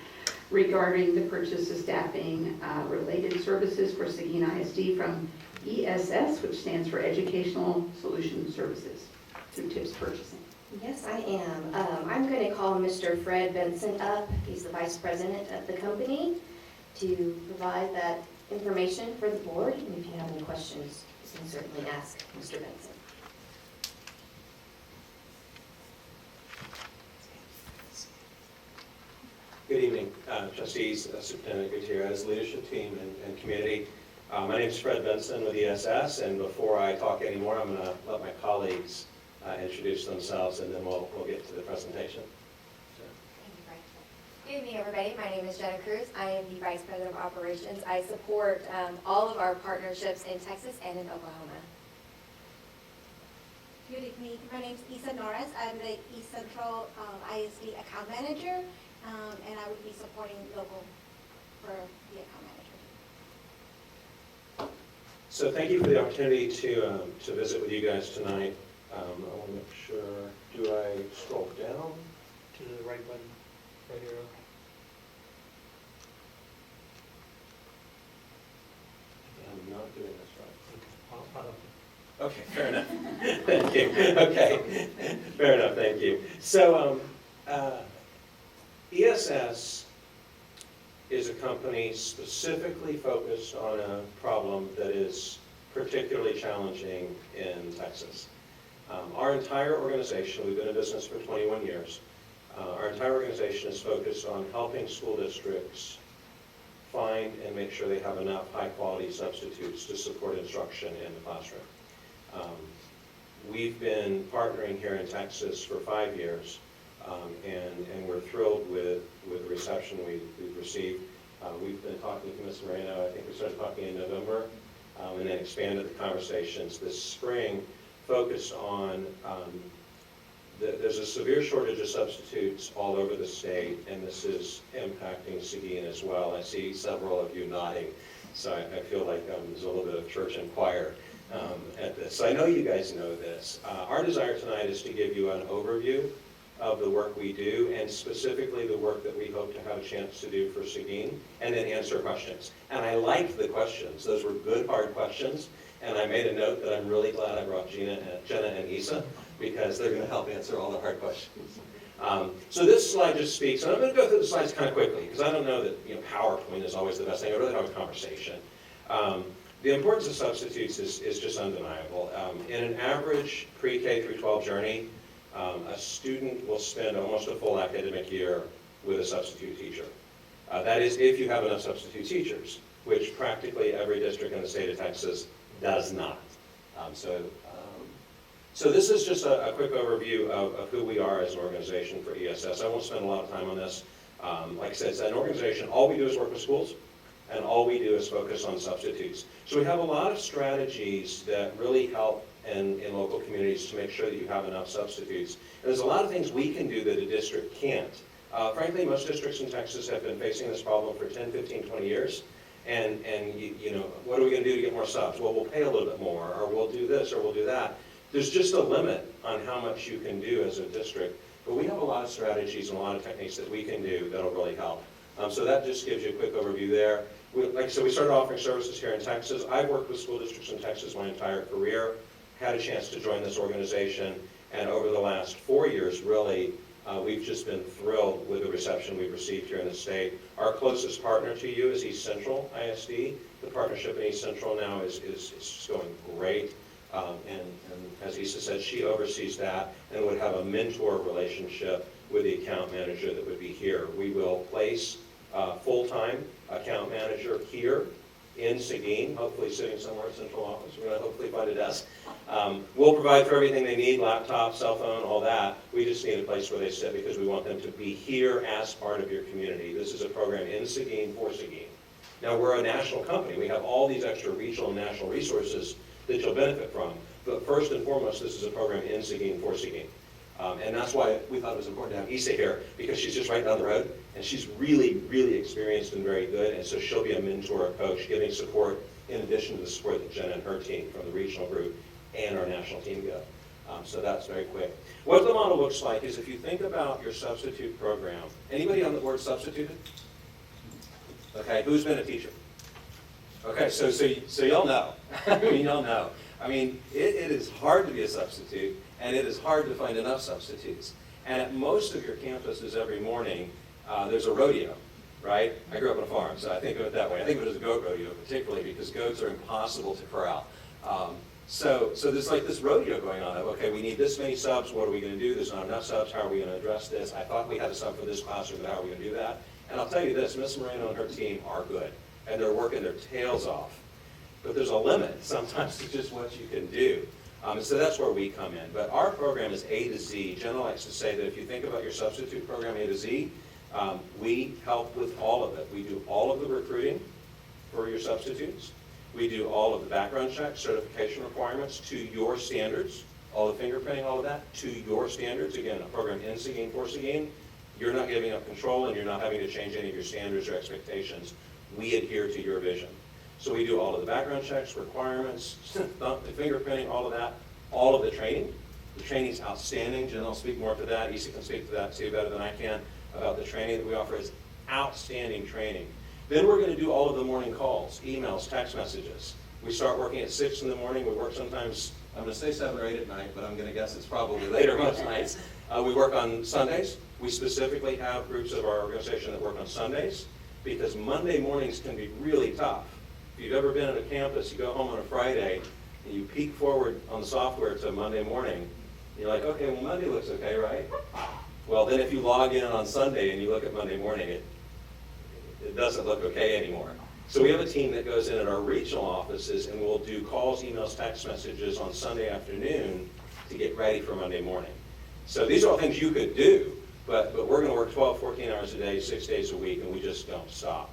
regarding the purchase of staffing related services for Seguin ISD from ESS, which stands for Educational Solution Services, through TIPS Purchasing. Yes, I am. I'm going to call Mr. Fred Benson up. He's the vice president of the company to provide that information for the board. And if you have any questions, you can certainly ask Mr. Benson. Good evening, trustees, Superintendent Gutierrez, leadership team, and community. My name is Fred Benson with ESS, and before I talk anymore, I'm going to let my colleagues introduce themselves, and then we'll get to the presentation. Thank you, Brian. Good evening, everybody. My name is Jenna Cruz. I am the Vice President of Operations. I support all of our partnerships in Texas and in Oklahoma. Good evening. My name is Isa Norris. I'm the East Central ISD account manager, and I will be supporting local for the account manager. So thank you for the opportunity to visit with you guys tonight. I want to make sure, do I scroll down? To the right button, right arrow. I'm not doing this right. Okay, I'll Okay, fair enough. Thank you. Okay, fair enough, thank you. So ESS is a company specifically focused on a problem that is particularly challenging in Texas. Our entire organization, we've been in business for 21 years, our entire organization is focused on helping school districts find and make sure they have enough high-quality substitutes to support instruction in the classroom. We've been partnering here in Texas for 5 years, and we're thrilled with the reception we've received. We've been talking to Ms. Moreno, I think we started talking in November, and then expanded the conversations this spring, focused on, there's a severe shortage of substitutes all over the state, and this is impacting Seguin as well. I see several of you nodding, so I feel like there's a little bit of church and choir at this. So I know you guys know this. Our desire tonight is to give you an overview of the work we do, and specifically the work that we hope to have a chance to do for Seguin, and then answer questions. And I like the questions. Those were good, hard questions. And I made a note that I'm really glad I brought Jenna and Isa, because they're going to help answer all the hard questions. So this slide just speaks, and I'm going to go through the slides kind of quickly, because I don't know that PowerPoint is always the best thing. I really have a conversation. The importance of substitutes is just undeniable. In an average pre-K through 12 journey, a student will spend almost a full academic year with a substitute teacher. That is if you have enough substitute teachers, which practically every district in the state of Texas does not. So this is just a quick overview of who we are as an organization for ESS. I won't spend a lot of time on this. Like I said, it's an organization, all we do is work with schools, and all we do is focus on substitutes. So we have a lot of strategies that really help in local communities to make sure that you have enough substitutes. And there's a lot of things we can do that a district can't. Frankly, most districts in Texas have been facing this problem for 10, 15, 20 years. And what are we going to do to get more subs? Well, we'll pay a little bit more, or we'll do this, or we'll do that. There's just a limit on how much you can do as a district. But we have a lot of strategies and a lot of techniques that we can do that'll really help. So that just gives you a quick overview there. Like I said, we started offering services here in Texas. I've worked with school districts in Texas my entire career, had a chance to join this organization, and over the last 4 years, really, we've just been thrilled with the reception we've received here in the state. Our closest partner to you is East Central ISD. The partnership in East Central now is just going great. And as Isa said, she oversees that and would have a mentor relationship with the account manager that would be here. We will place a full-time account manager here in Seguin, hopefully sitting somewhere in central office. We're going to hopefully find a desk. We'll provide for everything they need, laptop, cell phone, all that. We just need a place where they sit because we want them to be here as part of your community. This is a program in Seguin for Seguin. Now, we're a national company. We have all these extra regional and national resources that you'll benefit from. But first and foremost, this is a program in Seguin for Seguin. And that's why we thought it was important to have Issa here, because she's just right down the road, and she's really, really experienced and very good, and so she'll be a mentor, a coach, giving support in addition to the support that Jenna and her team from the regional group and our national team give. So that's very quick. What the model looks like is if you think about your substitute program, anybody on the board substituted? Okay, who's been a teacher? Okay, so y'all know. I mean, y'all know. I mean, it is hard to be a substitute, and it is hard to find enough substitutes. And at most of your campuses every morning, there's a rodeo, right? I grew up on a farm, so I think of it that way. I think of it as a goat rodeo, particularly because goats are impossible to corral. So there's like this rodeo going on of, okay, we need this many subs, what are we going to do? There's not enough subs, how are we going to address this? I thought we had a sub for this classroom, but how are we going to do that? And I'll tell you this, Miss Moreno and her team are good, and they're working their tails off. But there's a limit sometimes to just what you can do. So that's where we come in. But our program is A to Z. Jenna likes to say that if you think about your substitute program A to Z, we help with all of it. We do all of the recruiting for your substitutes. We do all of the background checks, certification requirements to your standards, all the fingerprinting, all of that to your standards. Again, a program in Seguin for Seguin. You're not giving up control and you're not having to change any of your standards or expectations. We adhere to your vision. So we do all of the background checks, requirements, the fingerprinting, all of that, all of the training. The training's outstanding. Jen will speak more to that. Issa can speak to that too better than I can about the training that we offer. Is outstanding training. Then we're going to do all of the morning calls, emails, text messages. We start working at 6 in the morning. We work sometimes, I'm going to say 7 or 8 at night, but I'm going to guess it's probably later most nights. We work on Sundays. We specifically have groups of our organization that work on Sundays because Monday mornings can be really tough. If you've ever been at a campus, you go home on a Friday and you peek forward on the software to Monday morning. You're like, okay, well, Monday looks okay, right? Well, then if you log in on Sunday and you look at Monday morning, it doesn't look okay anymore. So we have a team that goes in at our regional offices and we'll do calls, emails, text messages on Sunday afternoon to get ready for Monday morning. So these are all things you could do, but we're going to work 12, 14 hours a day, 6 days a week, and we just don't stop.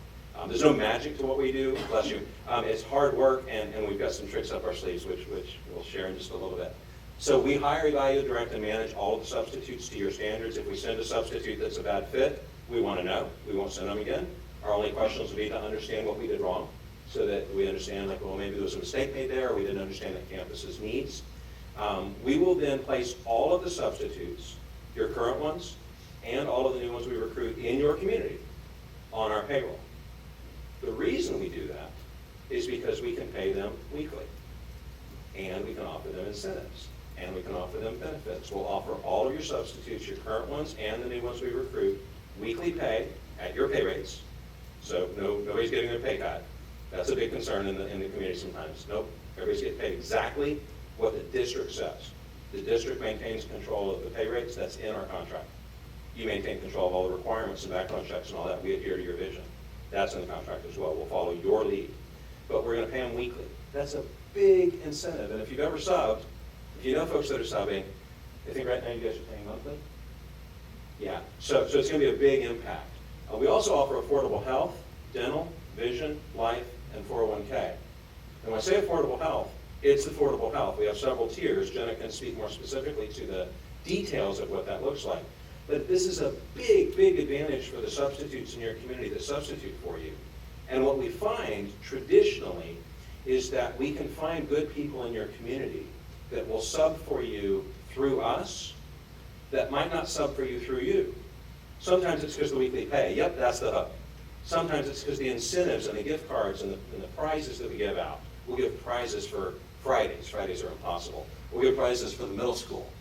There's no magic to what we do, bless you. It's hard work, and we've got some tricks up our sleeves, which we'll share in just a little bit. So we hire, evaluate, direct, and manage all of the substitutes to your standards. If we send a substitute that's a bad fit, we want to know. We won't send them again. Our only questions will be to understand what we did wrong, so that we understand, like, well, maybe there was a mistake made there, or we didn't understand the campus's needs. We will then place all of the substitutes, your current ones, and all of the new ones we recruit in your community on our payroll. The reason we do that is because we can pay them weekly, and we can offer them incentives, and we can offer them benefits. We'll offer all of your substitutes, your current ones and the new ones we recruit, weekly pay at your pay rates. So nobody's getting their pay cut. That's a big concern in the community sometimes. Nope, everybody's getting paid exactly what the district says. The district maintains control of the pay rates. That's in our contract. You maintain control of all the requirements and background checks and all that. We adhere to your vision. That's in the contract as well. We'll follow your lead. But we're going to pay them weekly. That's a big incentive. And if you've ever subbed, if you know folks that are subbing, I think right now you guys are paying monthly? Yeah. So it's going to be a big impact. We also offer affordable health, dental, vision, life, and 401k. And when I say affordable health, it's affordable health. We have several tiers. Jenna can speak more specifically to the details of what that looks like. But this is a big, big advantage for the substitutes in your community that substitute for you. And what we find traditionally is that we can find good people in your community that will sub for you through us that might not sub for you through you. Sometimes it's because of the weekly pay. Yep, that's the hook. Sometimes it's because the incentives and the gift cards and the prizes that we give out. We'll give prizes for Fridays. Fridays are impossible. We'll give prizes for the middle school.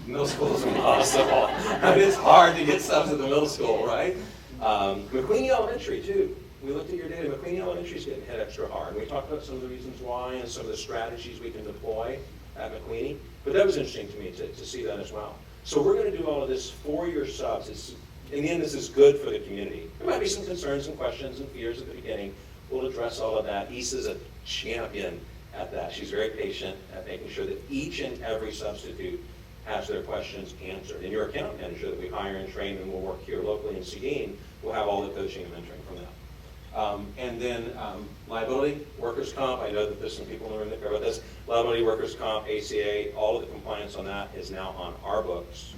Middle school is impossible. It's hard to get stuff at the middle school, right? McQueen Elementary, too. We looked at your data. McQueen Elementary is getting hit extra hard. And we talked about some of the reasons why and some of the strategies we can deploy at McQueen. But that was interesting to me to see that as well. So we're going to do all of this for your subs. In the end, this is good for the community. There might be some concerns and questions and fears at the beginning. We'll address all of that. Issa's a champion at that. She's very patient at making sure that each and every substitute has their questions answered. And your account manager that we hire and train and will work here locally in Seguin will have all the coaching and mentoring from them. And then liability, workers' comp, I know that there's some people in the room that care about this. Liability, workers' comp, ACA, all of the compliance on that is now on our books,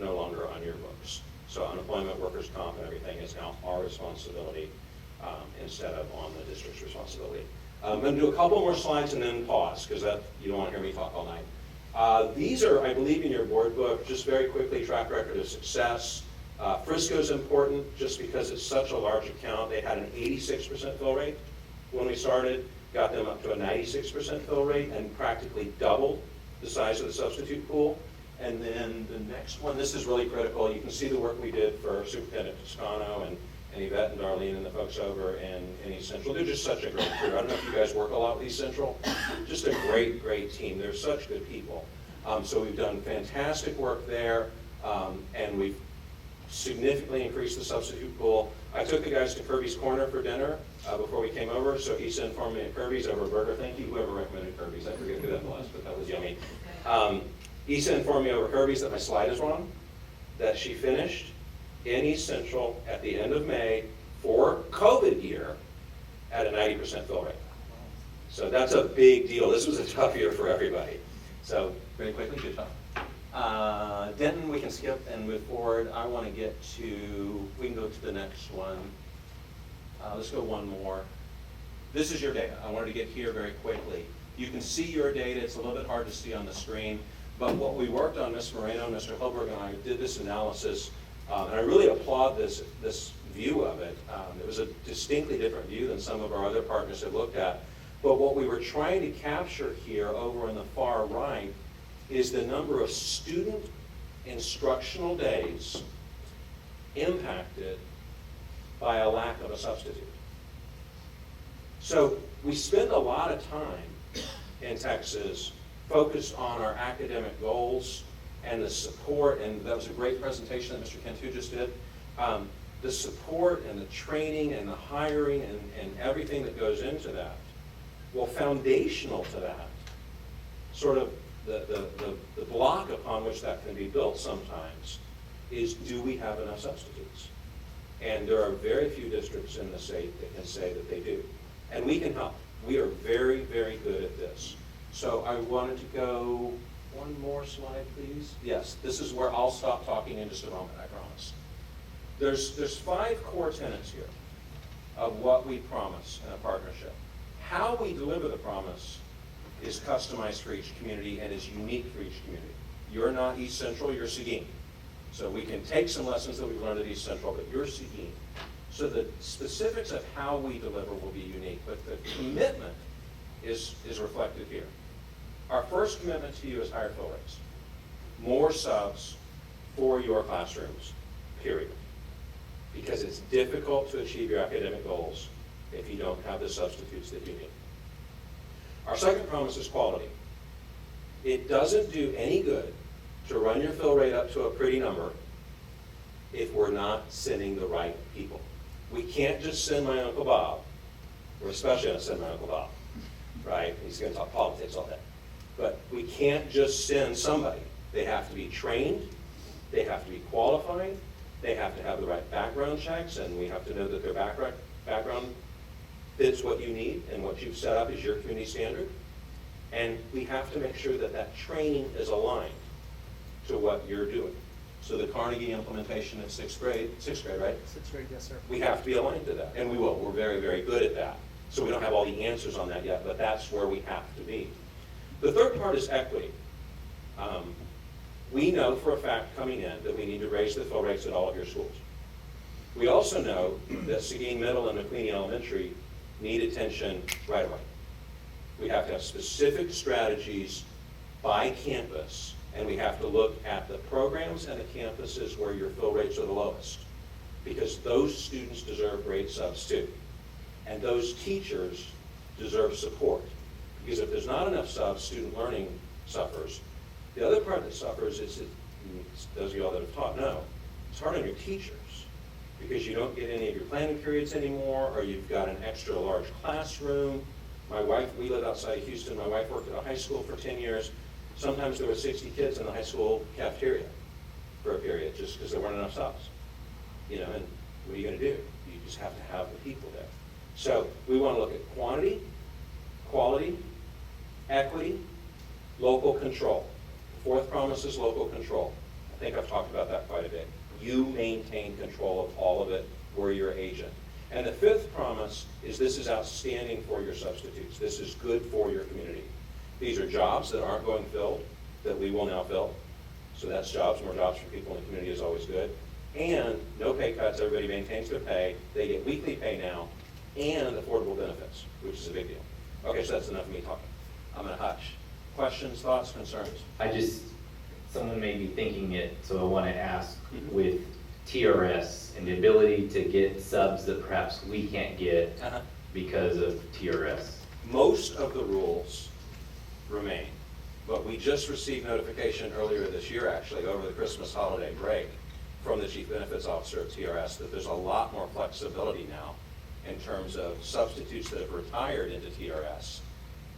no longer on your books. So unemployment, workers' comp, and everything is now our responsibility instead of on the district's responsibility. I'm going to do a couple more slides and then pause, because you don't want to hear me talk all night. These are, I believe, in your board book, just very quickly, track record of success. Frisco's important just because it's such a large account. They had an 86% fill rate when we started, got them up to a 96% fill rate, and practically doubled the size of the substitute pool. And then the next one, this is really critical. You can see the work we did for Superintendent Toscano and Yvette and Darlene and the folks over in East Central. They're just such a great crew. I don't know if you guys work a lot with East Central. Just a great, great team. They're such good people. So we've done fantastic work there, and we've significantly increased the substitute pool. I took the guys to Kirby's Corner for dinner before we came over, so Issa informed me at Kirby's over a burger. Thank you, whoever recommended Kirby's. I forget who that was, but that was yummy. Issa informed me over Kirby's that my slide is wrong, that she finished in East Central at the end of May for COVID year at a 90% fill rate. So that's a big deal. This was a tough year for everybody. So very quickly, good job. Denton, we can skip and move forward. I want to get to, we can go to the next one. Let's go one more. This is your data. I wanted to get here very quickly. You can see your data. It's a little bit hard to see on the screen. But what we worked on, Ms. Moreno, Mr. Hilberg, and I did this analysis, and I really applaud this view of it. It was a distinctly different view than some of our other partners have looked at. But what we were trying to capture here over in the far right is the number of student instructional days impacted by a lack of a substitute. So we spend a lot of time in Texas focused on our academic goals and the support, and that was a great presentation that Mr. Cantu just did. The support and the training and the hiring and everything that goes into that. Well, foundational to that, sort of the block upon which that can be built sometimes, is do we have enough substitutes? And there are very few districts in the state that can say that they do. And we can help. We are very, very good at this. So I wanted to go one more slide, please. Yes, this is where I'll stop talking in just a moment, I promise. There's 5 core tenets here of what we promise in a partnership. How we deliver the promise is customized for each community and is unique for each community. You're not East Central, you're Seguin. So we can take some lessons that we've learned at East Central, but you're Seguin. So the specifics of how we deliver will be unique, but the commitment is reflected here. Our first commitment to you is higher fill rates. More subs for your classrooms, period. Because it's difficult to achieve your academic goals if you don't have the substitutes that you need. Our second promise is quality. It doesn't do any good to run your fill rate up to a pretty number if we're not sending the right people. We can't just send my Uncle Bob. We're especially going to send my Uncle Bob, right? He's going to talk politics all day. But we can't just send somebody. They have to be trained. They have to be qualified. They have to have the right background checks, and we have to know that their background fits what you need and what you've set up as your community standard. And we have to make sure that that training is aligned to what you're doing. So the Carnegie implementation in sixth grade, right? 6th grade, yes, sir. We have to be aligned to that, and we will. We're very, very good at that. So we don't have all the answers on that yet, but that's where we have to be. The third part is equity. We know for a fact coming in that we need to raise the fill rates at all of your schools. We also know that Seguin Middle and McQueen Elementary need attention right away. We have to have specific strategies by campus, and we have to look at the programs and the campuses where your fill rates are the lowest, because those students deserve great subs too. And those teachers deserve support, because if there's not enough subs, student learning suffers. The other part that suffers is, those of you all that have taught know, it's hard on your teachers, because you don't get any of your planning periods anymore, or you've got an extra large classroom. My wife, we live outside of Houston, my wife worked at a high school for 10 years. Sometimes there were 60 kids in the high school cafeteria for a period, just because there weren't enough subs. You know, and what are you going to do? You just have to have the people there. So we want to look at quantity, quality, equity, local control. The fourth promise is local control. I think I've talked about that quite a bit. You maintain control of all of it. We're your agent. And the fifth promise is this is outstanding for your substitutes. This is good for your community. These are jobs that aren't going filled, that we will now fill. So that's jobs, more jobs for people in the community is always good. And no pay cuts, everybody maintains their pay. They get weekly pay now and affordable benefits, which is a big deal. Okay, so that's enough of me talking. I'm gonna hush. Questions, thoughts, concerns? Someone may be thinking it, so I want to ask with TRS and the ability to get subs that perhaps we can't get because of TRS. Most of the rules remain, but we just received notification earlier this year, actually, over the Christmas holiday break, from the Chief Benefits Officer of TRS that there's a lot more flexibility now in terms of substitutes that have retired into TRS.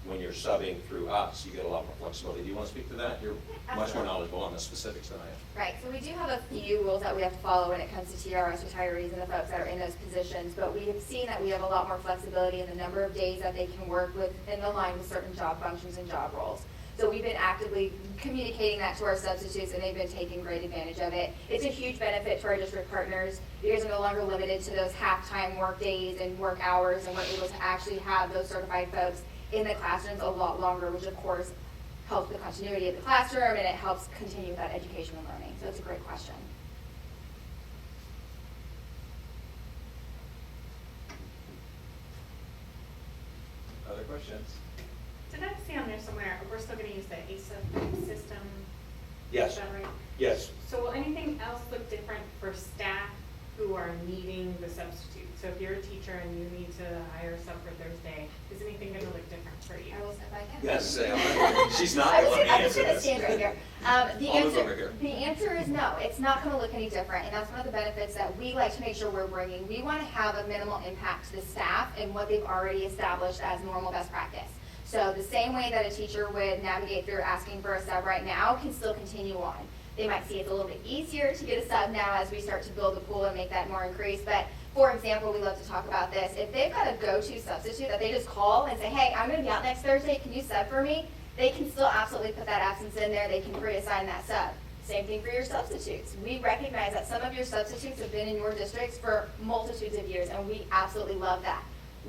When you're subbing through us, you get a lot more flexibility. Do you want to speak to that? You're much more knowledgeable on the specifics than I am. Right, so we do have a few rules that we have to follow when it comes to TRS retirees and the folks that are in those positions, but we have seen that we have a lot more flexibility in the number of days that they can work within the line with certain job functions and job roles. So we've been actively communicating that to our substitutes, and they've been taking great advantage of it. It's a huge benefit to our district partners. You guys are no longer limited to those half-time work days and work hours, and we're able to actually have those certified folks in the classrooms a lot longer, which of course helps the continuity of the classroom, and it helps continue that education and learning. So it's a great question. Other questions? Did I see on there somewhere, we're still gonna use the ASA system? Yes. Is that right? Yes. So will anything else look different for staff who are needing the substitute? So if you're a teacher and you need to hire a sub for Thursday, is anything gonna look different for you? I will step back in. Yes, she's not I'm the one to just answer gonna this. stand right here. I'll move over here. The answer is no, it's not gonna look any different, and that's one of the benefits that we like to make sure we're bringing. We wanna have a minimal impact to the staff and what they've already established as normal best practice. So the same way that a teacher would navigate through asking for a sub right now can still continue on. They might see it's a little bit easier to get a sub now as we start to build the pool and make that more increased. But for example, we love to talk about this. If they've got a go-to substitute that they just call and say, hey, I'm gonna be out next Thursday, can you sub for me? They can still absolutely put that absence in there. They can reassign that sub. Same thing for your substitutes. We recognize that some of your substitutes have been in your districts for multitudes of years, and we absolutely love that.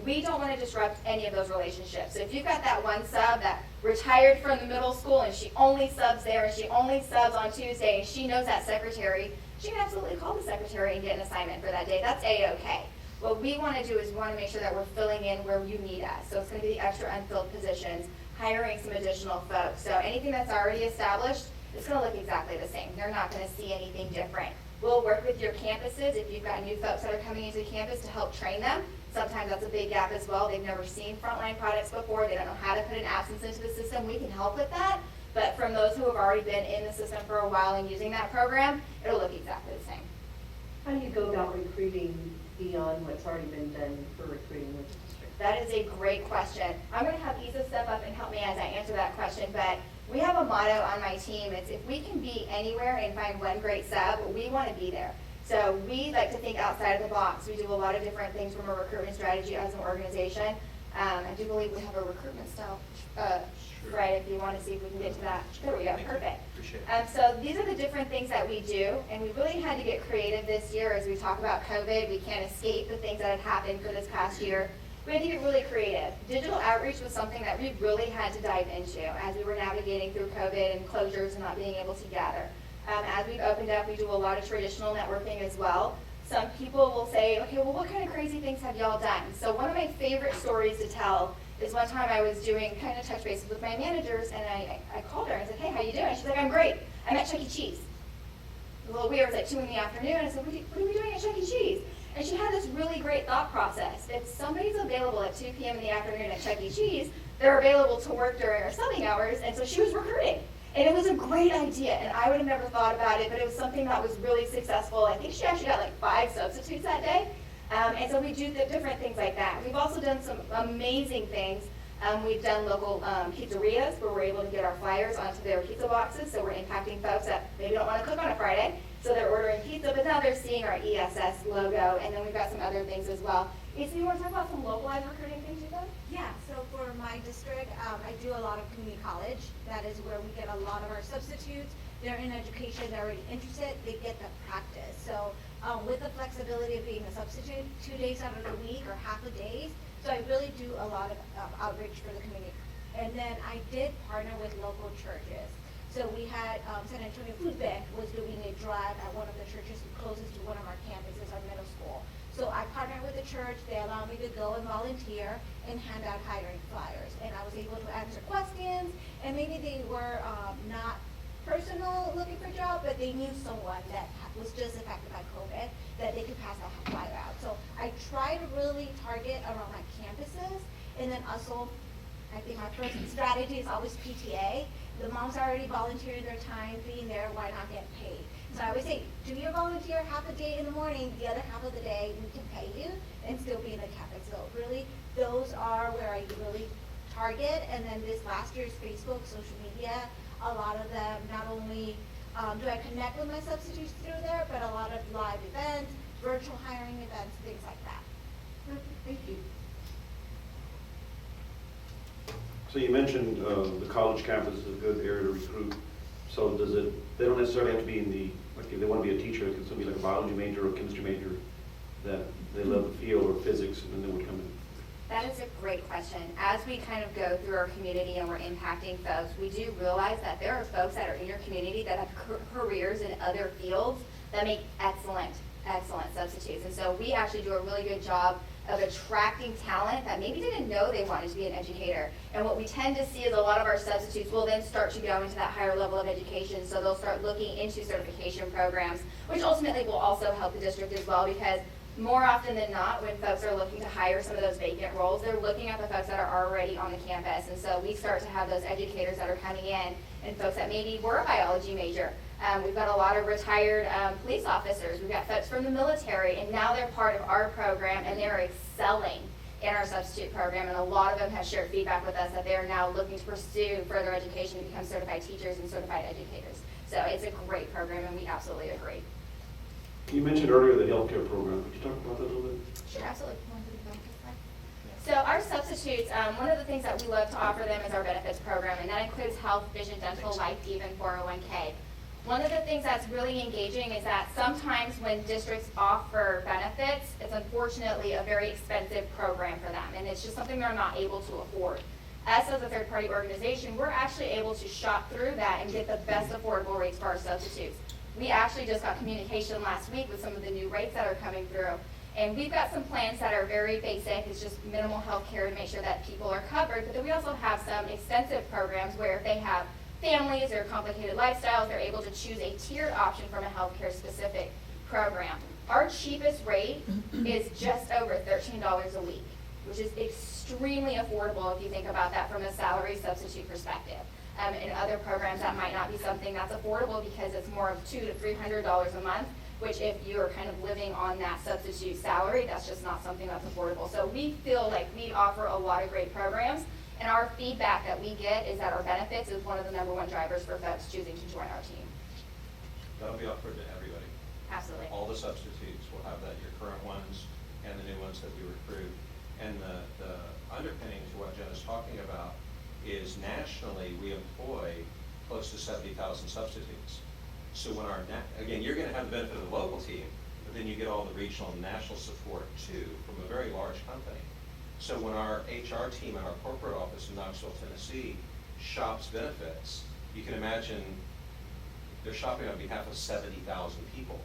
We don't want to disrupt any of those relationships. So if you've got that one sub that retired from the middle school and she only subs there and she only subs on Tuesday and she knows that secretary, she can absolutely call the secretary and get an assignment for that day. That's A-OK. What we want to do is we want to make sure that we're filling in where you need us. So it's going to be the extra unfilled positions, hiring some additional folks. So anything that's already established, it's going to look exactly the same. They're not going to see anything different. We'll work with your campuses if you've got new folks that are coming into the campus to help train them. Sometimes that's a big gap as well. They've never seen frontline products before. They don't know how to put an absence into the system. We can help with that. But from those who have already been in the system for a while and using that program, it'll look exactly the same. How do you go about recruiting beyond what's already been done for recruiting with the district? That is a great question. I'm going to have Isa step up and help me as I answer that question, but we have a motto on my team. It's if we can be anywhere and find one great sub, we want to be there. So we like to think outside of the box. We do a lot of different things from a recruitment strategy as an organization. I do believe we have a recruitment style, Fred, if you want to see if we can get to that. There we go, perfect. So these are the different things that we do, and we really had to get creative this year as we talk about COVID. We can't escape the things that have happened for this past year. We had to get really creative. Digital outreach was something that we really had to dive into as we were navigating through COVID and closures and not being able to gather. As we've opened up, we do a lot of traditional networking as well. Some people will say, okay, well, what kind of crazy things have y'all done? So one of my favorite stories to tell is one time I was doing kind of touch bases with my managers, and I called her and said, hey, how you doing? She's like, I'm great. I'm at Chuck E. Cheese. It was a little weird. It was like 2 in the afternoon. I said, what are we doing at Chuck E. Cheese? And she had this really great thought process. If somebody's available at 2 p.m. in the afternoon at Chuck E. Cheese, they're available to work during our subbing hours, and so she was recruiting. And it was a great idea, and I would have never thought about it, but it was something that was really successful. I think she actually got like 5 substitutes that day. And so we do different things like that. We've also done some amazing things. We've done local pizzerias where we're able to get our flyers onto their pizza boxes, so we're impacting folks that maybe don't want to cook on a Friday. So they're ordering pizza, but now they're seeing our ESS logo, and then we've got some other things as well. Issa, you want to talk about some localized recruiting things you've done? Yeah, so for my district, I do a lot of community college. That is where we get a lot of our substitutes. They're in education, they're already interested, they get the practice. So with the flexibility of being a substitute, 2 days out of the week or half a day, so I really do a lot of outreach for the community. And then I did partner with local churches. So we had San Antonio Food Bank was doing a drive at one of the churches closest to one of our campuses, our middle school. So I partnered with the church, they allowed me to go and volunteer and hand out hiring flyers. And I was able to answer questions, and maybe they were not personal looking for a job, but they knew someone that was just affected by COVID, that they could pass that flyer out. So I try to really target around my campuses, and then also, I think my first strategy is always PTA. The moms are already volunteering their time, being there, why not get paid? So I always say, do your volunteer half a day in the morning, the other half of the day we can pay you and still be in the campus. So really, those are where I really target. And then this last year's Facebook, social media, a lot of them, not only do I connect with my substitutes through there, but a lot of live events, virtual hiring events, things like that. Thank you. So you mentioned the college campus is a good area to recruit. So they don't necessarily have to be in the, like if they want to be a teacher, it can still be like a biology major or a chemistry major that they love the field or physics, and then they would come in. That is a great question. As we kind of go through our community and we're impacting folks, we do realize that there are folks that are in your community that have careers in other fields that make excellent substitutes. And so we actually do a really good job of attracting talent that maybe didn't know they wanted to be an educator. And what we tend to see is a lot of our substitutes will then start to go into that higher level of education. So they'll start looking into certification programs, which ultimately will also help the district as well, because more often than not, when folks are looking to hire some of those vacant roles, they're looking at the folks that are already on the campus. And so we start to have those educators that are coming in and folks that maybe were a biology major. We've got a lot of retired police officers. We've got folks from the military, and now they're part of our program, and they're excelling in our substitute program. And a lot of them have shared feedback with us that they're now looking to pursue further education to become certified teachers and certified educators. So it's a great program, and we absolutely agree. You mentioned earlier the healthcare program. Could you talk about that a little bit? Sure, absolutely. So our substitutes, one of the things that we love to offer them is our benefits program, and that includes health, vision, dental, life, even 401k. One of the things that's really engaging is that sometimes when districts offer benefits, it's unfortunately a very expensive program for them, and it's just something they're not able to afford. Us as a third-party organization, we're actually able to shop through that and get the best affordable rates for our substitutes. We actually just got communication last week with some of the new rates that are coming through. And we've got some plans that are very basic. It's just minimal health care to make sure that people are covered. But then we also have some extensive programs where if they have families or complicated lifestyles, they're able to choose a tiered option from a healthcare specific program. Our cheapest rate is just over $13 a week, which is extremely affordable if you think about that from a salary substitute perspective. In other programs, that might not be something that's affordable because it's more of $200 to $300 a month, which if you're kind of living on that substitute salary, that's just not something that's affordable. So we feel like we offer a lot of great programs, and our feedback that we get is that our benefits is one of the #1 drivers for folks choosing to join our team. That'll be offered to everybody. Absolutely. All the substitutes will have that, your current ones and the new ones that we recruit. And the underpinning to what Jen is talking about is nationally we employ close to 70,000 substitutes. So when again, you're going to have the benefit of the local team, but then you get all the regional and national support too from a very large company. So when our HR team at our corporate office in Knoxville, Tennessee shops benefits, you can imagine they're shopping on behalf of 70,000 people.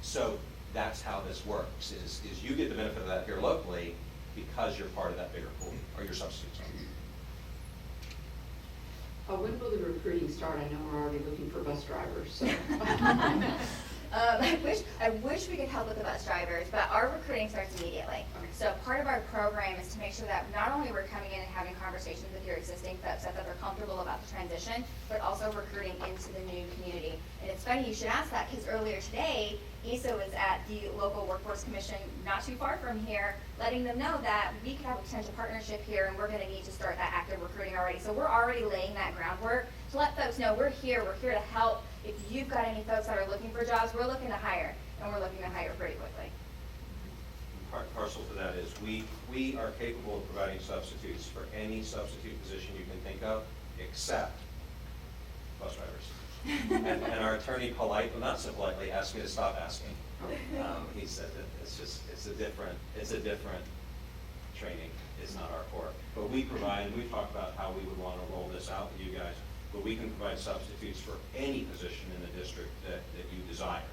So that's how this works, is you get the benefit of that here locally because you're part of that bigger pool, or your substitutes. When will the recruiting start? I know we're already looking for bus drivers, so. I wish we could help with the bus drivers, but our recruiting starts immediately. So part of our program is to make sure that not only we're coming in and having conversations with your existing folks that they're comfortable about the transition, but also recruiting into the new community. And it's funny you should ask that, because earlier today, Issa was at the local workforce commission not too far from here, letting them know that we could have a potential partnership here, and we're going to need to start that active recruiting already. So we're already laying that groundwork to let folks know we're here to help. if you've got any folks that are looking for jobs, we're looking to hire, and we're looking to hire pretty quickly. Parcel to that is we are capable of providing substitutes for any substitute position you can think of, except bus drivers. And our attorney well, not so politely, asked me to stop asking. He said that it's a different training. It's not our core. But we provide, and we've talked about how we would want to roll this out with you guys, but we can provide substitutes for any position in the district that you desire.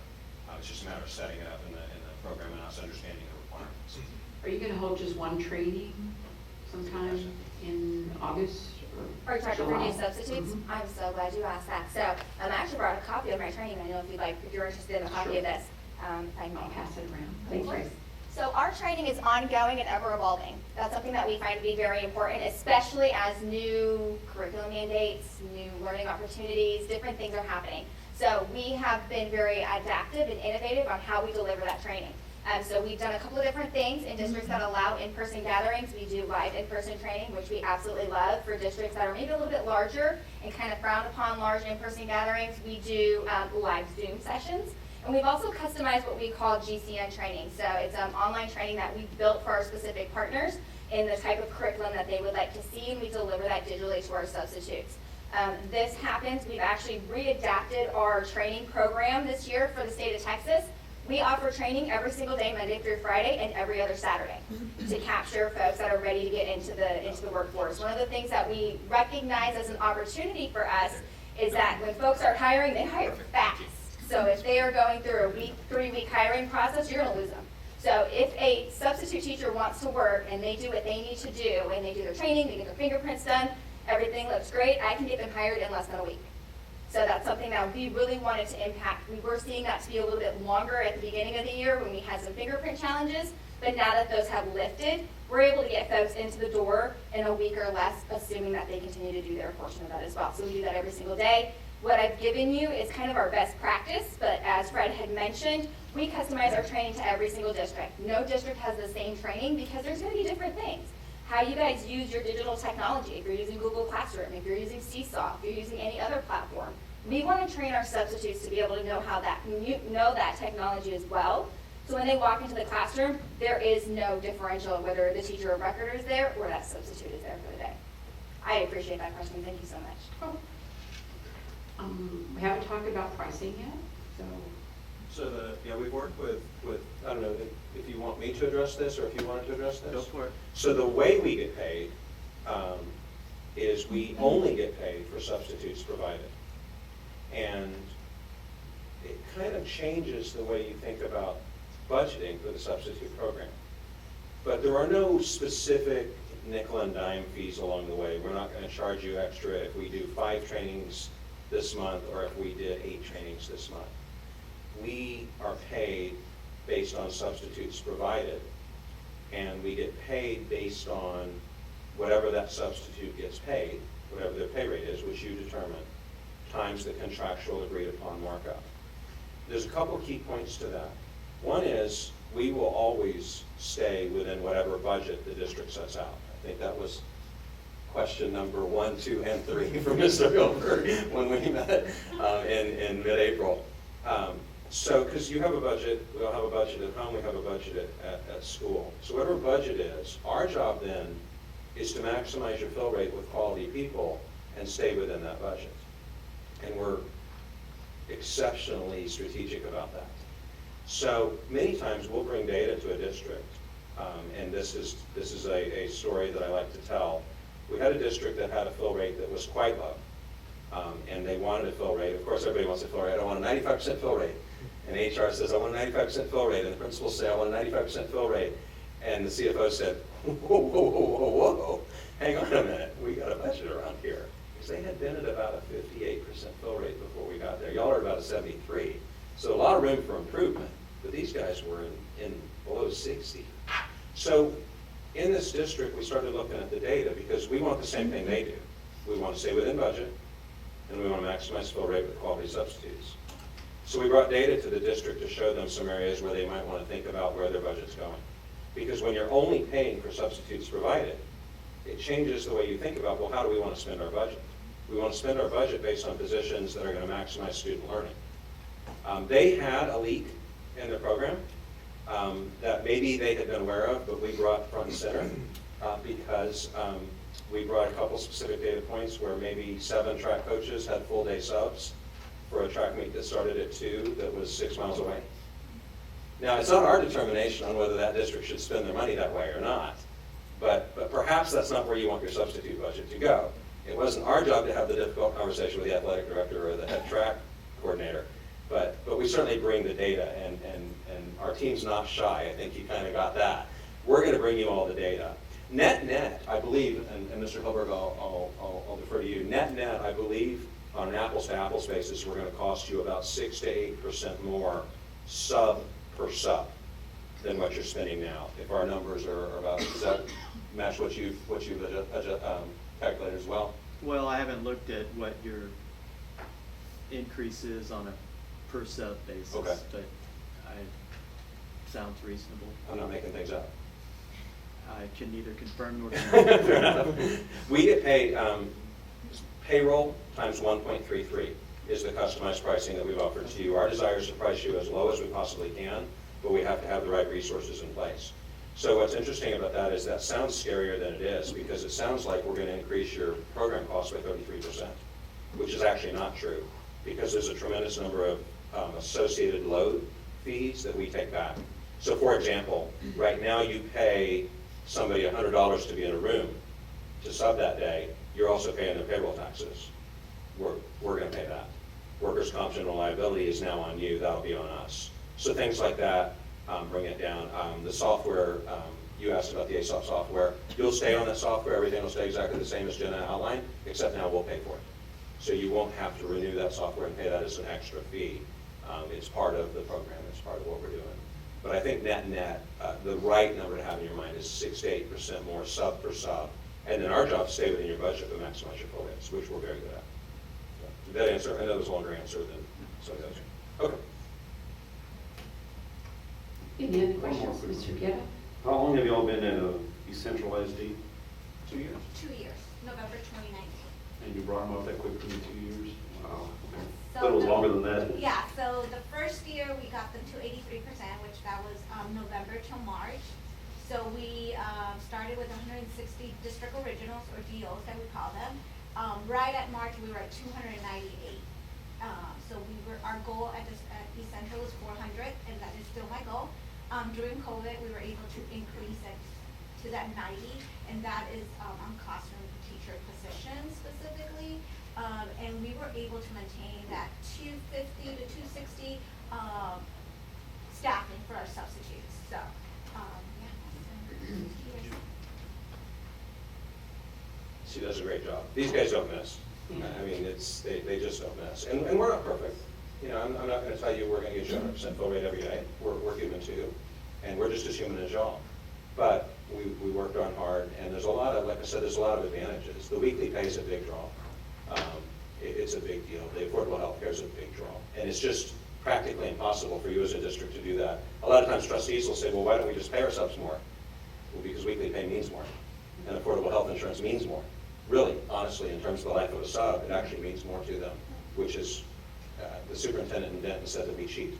It's just a matter of setting it up in the program and us understanding the requirements. Are you going to hold just one training sometime in August or Are you talking for July? new substitutes? Mhm. I'm so glad you asked that. So I actually brought a copy of my training. I know if you're interested in a copy Sure. of this, I may. I'll pass it around. Of Thank course. you. So our training is ongoing and ever evolving. That's something that we find to be very important, especially as new curriculum mandates, new learning opportunities, different things are happening. So we have been very adaptive and innovative on how we deliver that training. So we've done a couple of different things in districts that allow in-person gatherings. We do live in-person training, which we absolutely love. For districts that are maybe a little bit larger and kind of frown upon large in-person gatherings, we do live Zoom sessions. And we've also customized what we call GCN training. So it's online training that we've built for our specific partners in the type of curriculum that they would like to see, and we deliver that digitally to our substitutes. This happens, we've actually readapted our training program this year for the state of Texas. We offer training every single day, Monday through Friday, and every other Saturday to capture folks that are ready to get into the workforce. One of the things that we recognize as an opportunity for us is that when folks are hiring, they hire fast. So if they are going through a 3-week hiring process, you're gonna lose them. So if a substitute teacher wants to work and they do what they need to do, and they do their training, they get their fingerprints done, everything looks great, I can get them hired in less than a week. So that's something that we really wanted to impact. We were seeing that to be a little bit longer at the beginning of the year when we had some fingerprint challenges, but now that those have lifted, we're able to get folks into the door in a week or less, assuming that they continue to do their portion of that as well. So we do that every single day. What I've given you is kind of our best practice, but as Fred had mentioned, we customize our training to every single district. No district has the same training because there's going to be different things. How you guys use your digital technology, if you're using Google Classroom, if you're using Seesaw, if you're using any other platform. We want to train our substitutes to be able to know that technology as well. So when they walk into the classroom, there is no differential whether the teacher of record is there or that substitute is there for the day. I appreciate that question. Thank you so much. We haven't talked about pricing yet, so. We've worked with, I don't know if you want me to address this or if you wanted to address this. Go for it. So the way we get paid is we only get paid for substitutes provided. And it kind of changes the way you think about budgeting for the substitute program. But there are no specific nickel and dime fees along the way. We're not going to charge you extra if we do 5 trainings this month or if we did 8 trainings this month. We are paid based on substitutes provided, and we get paid based on whatever that substitute gets paid, whatever their pay rate is, which you determine, times the contractual agreed upon markup. There's a couple key points to that. One is we will always stay within whatever budget the district sets out. I think that was question number 1, 2, and 3 from Mr. Hilbert when we met in mid-April. So, because you have a budget, we all have a budget at home, we have a budget at school. So whatever budget is, our job then is to maximize your fill rate with quality people and stay within that budget. And we're exceptionally strategic about that. So many times we'll bring data to a district, and this is a story that I like to tell. We had a district that had a fill rate that was quite low, and they wanted a fill rate. Of course, everybody wants a fill rate. I want a 95% fill rate. And HR says, I want a 95% fill rate. And the principals say, I want a 95% fill rate. And the CFO said, whoa, whoa, whoa, whoa, whoa. Hang on a minute. We got a budget around here. Because they had been at about a 58% fill rate before we got there. Y'all are about a 73. So a lot of room for improvement. But these guys were in below 60. So in this district, we started looking at the data because we want the same thing they do. We want to stay within budget, and we want to maximize fill rate with quality substitutes. So we brought data to the district to show them some areas where they might want to think about where their budget's going. Because when you're only paying for substitutes provided, it changes the way you think about, well, how do we want to spend our budget? We want to spend our budget based on positions that are going to maximize student learning. They had a leak in their program that maybe they had been aware of, but we brought front and center because we brought a couple specific data points where maybe 7 track coaches had full-day subs for a track meet that started at 2 that was 6 miles away. Now, it's not our determination on whether that district should spend their money that way or not, but perhaps that's not where you want your substitute budget to go. It wasn't our job to have the difficult conversation with the athletic director or the head track coordinator, but we certainly bring the data, and our team's not shy. I think you kind of got that. We're going to bring you all the data. Net, I believe, and Mr. Hilberg, I'll defer to you. Net, I believe, on an apples-to-apples basis, we're going to cost you about 6 to 8% more sub per sub than what you're spending now. If our numbers are about, does that match what you've calculated as well? Well, I haven't looked at what your increase is on a per sub basis, Okay. but sounds reasonable. I'm not making things up. I can neither confirm nor Fair deny. enough. We get paid, payroll times 1.33 is the customized pricing that we've offered to you. Our desire is to price you as low as we possibly can, but we have to have the right resources in place. So what's interesting about that is that sounds scarier than it is, because it sounds like we're going to increase your program cost by 33%, which is actually not true, because there's a tremendous number of associated load fees that we take back. So for example, right now you pay somebody $100 to be in a room to sub that day. You're also paying their payroll taxes. We're going to pay that. Workers' comp general liability is now on you. That'll be on us. So things like that bring it down. The software, you asked about the ASOP software. You'll stay on that software. Everything will stay exactly the same as Jenna outlined, except now we'll pay for it. So you won't have to renew that software and pay that as an extra fee. It's part of the program. It's part of what we're doing. But I think net, the right number to have in your mind is 6 to 8% more sub per sub. And then our job is to stay within your budget but maximize your full rates, which we're very good at. So, did that answer? I know it was a longer answer than some of those. Okay. Any other questions, Mr. Guerra? How long have y'all been at Essential ISD? 2 years. 2 years, November 2019. And you brought them up that quickly in 2 years? Wow. Okay. So Thought it was the- longer than that. Yeah, so the first year we got them to 83%, which that was November till March. So we started with 160 district originals, or DOs that we call them. Right at March, we were at 298. So our goal at East Central was 400, and that is still my goal. During COVID, we were able to increase it to that 90, and that is on classroom teacher positions specifically. And we were able to maintain that 250 to 260 staffing for our substitutes. So, She does a great job. These guys don't miss. I mean, they just don't miss. And we're not perfect. You know, I'm not going to tell you we're going to get you 100% fill rate every day. We're human too, and we're just as human as y'all. But we worked on hard, and there's a lot of, like I said, there's a lot of advantages. The weekly pay is a big draw. It's a big deal. The affordable health care is a big draw, and it's just practically impossible for you as a district to do that. A lot of times trustees will say, well, why don't we just pay our subs more? Well, because weekly pay means more, and affordable health insurance means more. Really, honestly, in terms of the life of a sub, it actually means more to them, which is, the superintendent in Denton said that we cheat.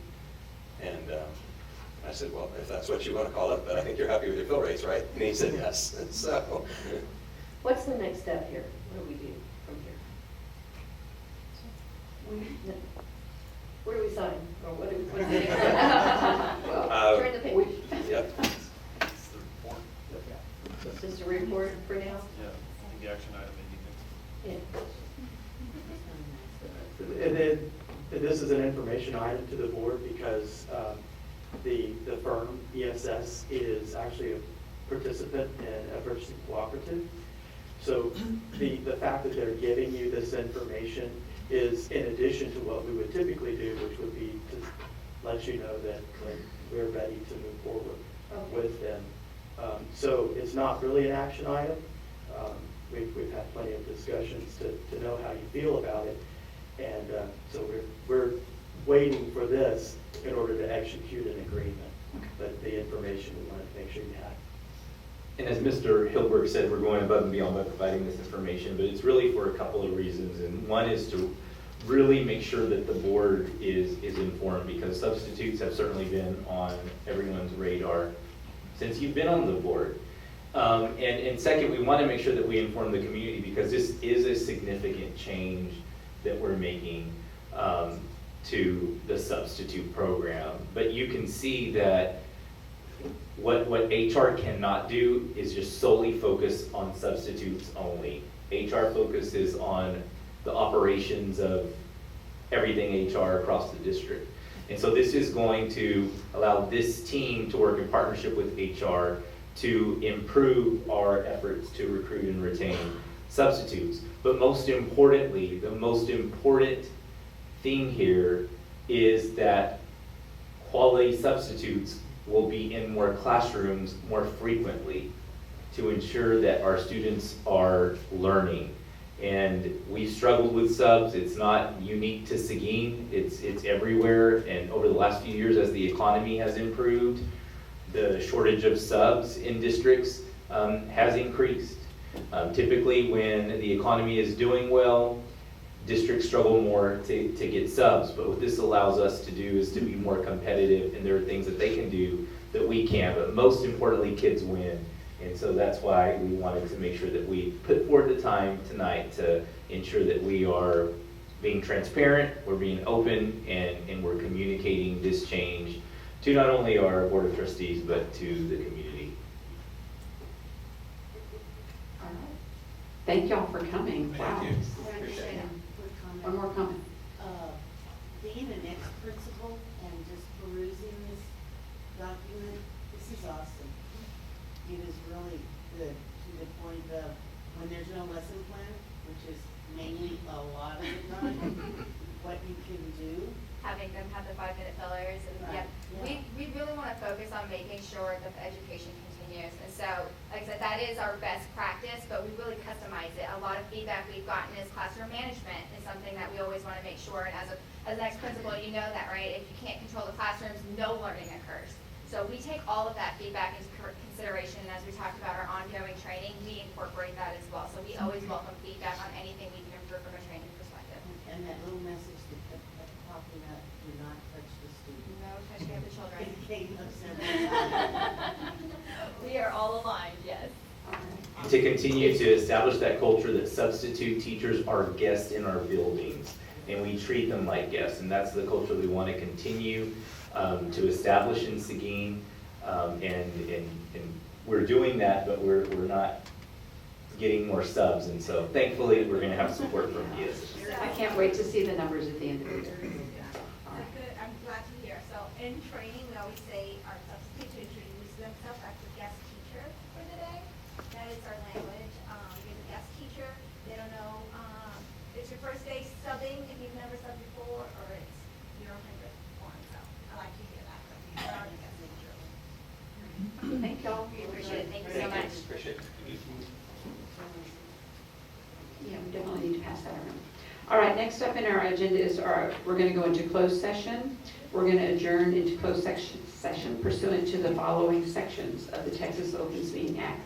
And I said, well, if that's what you want to call it, but I think you're happy with your fill rates, right? And he said yes. And so, What's the next step here? What do we do from here? Where do we sign? Or what do we do? Well, turn the page. yep. It's just a report for now? Yeah, the action item, anything. Yeah. And then, this is an information item to the board because the firm, ESS, is actually a participant in a purchasing cooperative. So the fact that they're giving you this information is in addition to what we would typically do, which would be to let you know that we're ready to move forward with them. So it's not really an action item. We've had plenty of discussions to know how you feel about it. And so we're waiting for this in order to execute an agreement. But the information we wanted to make sure you had. And as Mr. Hilberg said, we're going above and beyond by providing this information, but it's really for a couple of reasons. And one is to really make sure that the board is informed, because substitutes have certainly been on everyone's radar since you've been on the board. And second, we want to make sure that we inform the community, because this is a significant change that we're making to the substitute program. But you can see that what HR cannot do is just solely focus on substitutes only. HR focuses on the operations of everything HR across the district. And so this is going to allow this team to work in partnership with HR to improve our efforts to recruit and retain substitutes. But most importantly, the most important thing here is that quality substitutes will be in more classrooms more frequently to ensure that our students are learning. And we've struggled with subs. It's not unique to Seguin. It's everywhere. And over the last few years, as the economy has improved, the shortage of subs in districts has increased. Typically, when the economy is doing well, districts struggle more to get subs. But what this allows us to do is to be more competitive, and there are things that they can do that we can't. But most importantly, kids win. And so that's why we wanted to make sure that we put forward the time tonight to ensure that we are being transparent, we're being open, and we're communicating this change to not only our Board of Trustees, but to the community. All right. Thank y'all for coming. Wow. Quick comment. One more comment. Being an ex-principal and just perusing this document, this is awesome. It is really good to the point of when there's no lesson plan, which is mainly a lot of the time, what you can do. Having them have the 5-minute fillers, and Right. yeah, we really want to focus on making sure that the education continues. And so, like I said, that is our best practice, but we really customize it. A lot of feedback we've gotten is classroom management is something that we always want to make sure. And as an ex-principal, you know that, right? If you can't control the classrooms, no learning occurs. So we take all of that feedback into consideration, and as we talked about our ongoing training, we incorporate that as well. So we always welcome feedback on anything we can improve from a training perspective. And that little message that kept popping up, do not touch the student. No touching of the children. It came up several times. We are all aligned, yes. And to continue to establish that culture that substitute teachers are guests in our buildings, and we treat them like guests, and that's the culture we want to continue to establish in Seguin, and we're doing that, but we're not getting more subs, and so thankfully we're going to have support from ESS. I can't wait to see the numbers at the end of the year. Good, I'm glad to hear. So in training, we always say our substitute to introduce themselves as the guest teacher for the day. That is our language. You're the guest teacher. They don't know, it's your first day subbing if you've never subbed before, or it's your 100th one. So I like to hear that. But you are the guest teacher. Thank y'all. We appreciate it. Thank you so much. Appreciate it. Yeah, we definitely need to pass that around. All right, next up in our agenda is we're going to go into closed session. We're going to adjourn into closed session pursuant to the following sections of the Texas Open Meeting Act.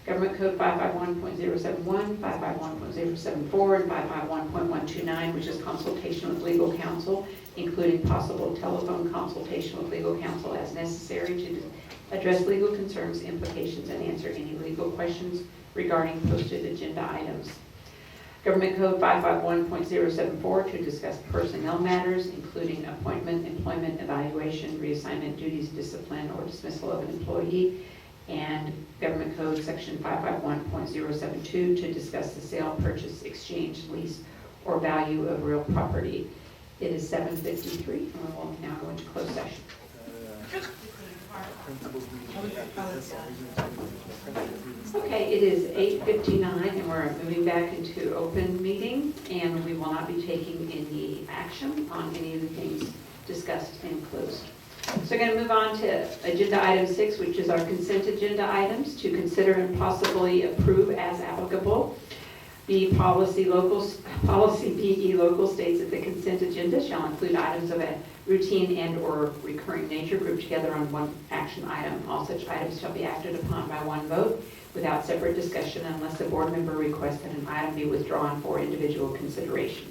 Government Code 551.071, 551.074, and 551.129, which is consultation with legal counsel, including possible telephone consultation with legal counsel as necessary to address legal concerns, implications, and answer any legal questions regarding posted agenda items. Government Code 551.074 to discuss personnel matters, including appointment, employment, evaluation, reassignment, duties, discipline, or dismissal of an employee. And Government Code Section 551.072 to discuss the sale, purchase, exchange, lease, or value of real property. It is 7:53, and we will now go into closed session. Okay, it is 8:59, and we're moving back into open meeting, and we will not be taking any action on any of the things discussed in closed. So we're going to move on to agenda item 6, which is our consent agenda items to consider and possibly approve as applicable. B, policy PE local states that the consent agenda shall include items of a routine and/or recurring nature grouped together on one action item. All such items shall be acted upon by one vote without separate discussion unless the board member requests that an item be withdrawn for individual consideration.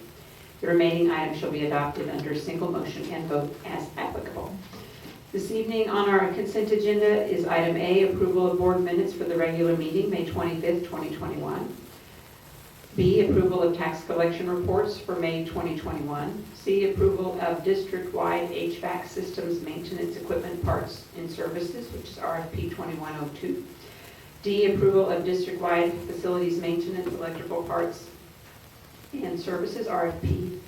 The remaining items shall be adopted under single motion and vote as applicable. This evening on our consent agenda is item A, approval of board minutes for the regular meeting, May 25th, 2021. B, approval of tax collection reports for May 2021. C, approval of district-wide HVAC systems maintenance equipment parts and services, which is RFP 2102. D, approval of district-wide facilities maintenance electrical parts and services, RFP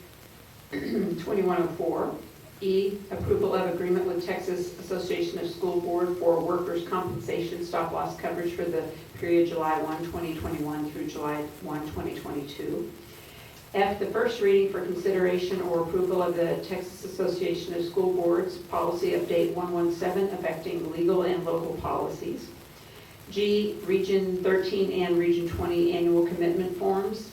2104. E, approval of agreement with Texas Association of School Board for workers' compensation stop-loss coverage for the period July 1, 2021 through July 1, 2022. F, the first reading for consideration or approval of the Texas Association of School Boards Policy Update 117 affecting legal and local policies. G, Region 13 and Region 20 annual commitment forms.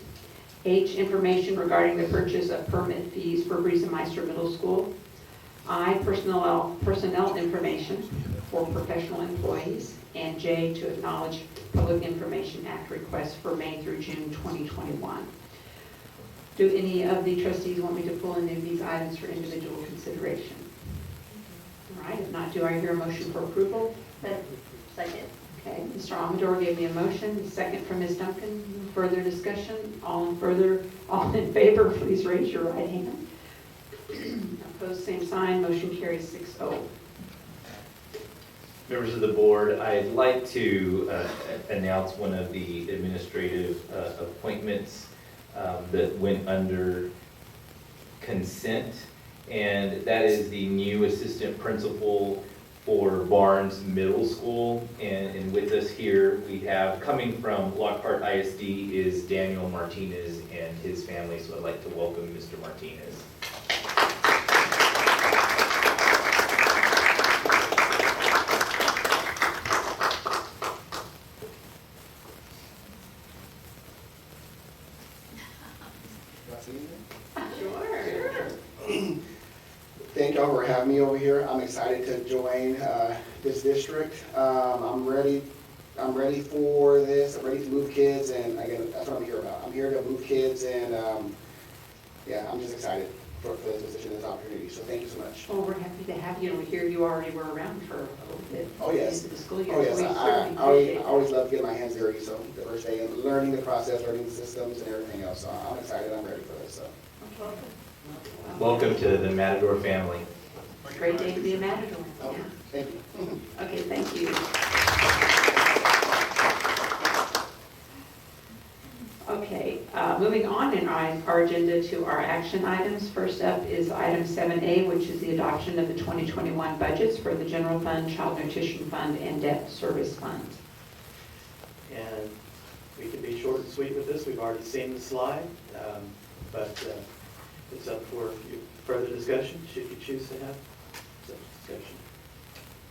H, information regarding the purchase of permit fees for Briesemeister Middle School. I, personnel information for professional employees. And J, to acknowledge Public Information Act requests for May through June 2021. Do any of the trustees want me to pull any of these items for individual consideration? All right, if not, do I hear a motion for approval? Second. Okay, Mr. Amador gave me a motion, second from Ms. Duncan. Further discussion? All in favor, please raise your right hand. Opposed, same sign. Motion carries 6-0. Members of the board, I'd like to announce one of the administrative appointments that went under consent, and that is the new assistant principal for Barnes Middle School. And with us here, we have, coming from Lockhart ISD, is Daniel Martinez and his family, so I'd like to welcome Mr. Martinez. Thank y'all for having me over here. I'm excited to join this district. I'm ready for this. I'm ready to move kids, and again, that's what I'm here about. I'm here to move kids, and yeah, I'm just excited for this position, this opportunity. So thank you so much. Well, we're happy to have you, and we hear you already were around for a little bit. Oh yes. Into the school year. Oh yes. So we certainly I appreciate always love getting my hands dirty. So the first day, and learning the process, learning the systems, and everything else. So I'm excited. I'm ready for this. So. Welcome to the Matador family. Great day to be a Matador. Oh, Yeah. thank you. Okay, thank you. Okay, moving on in our agenda to our action items. First up is item 7A, which is the adoption of the 2021 budgets for the General Fund, Child Nutrition Fund, and Debt Service Funds. And we can be short and sweet with this. We've already seen the slide, but it's up for further discussion, should you choose to have such discussion.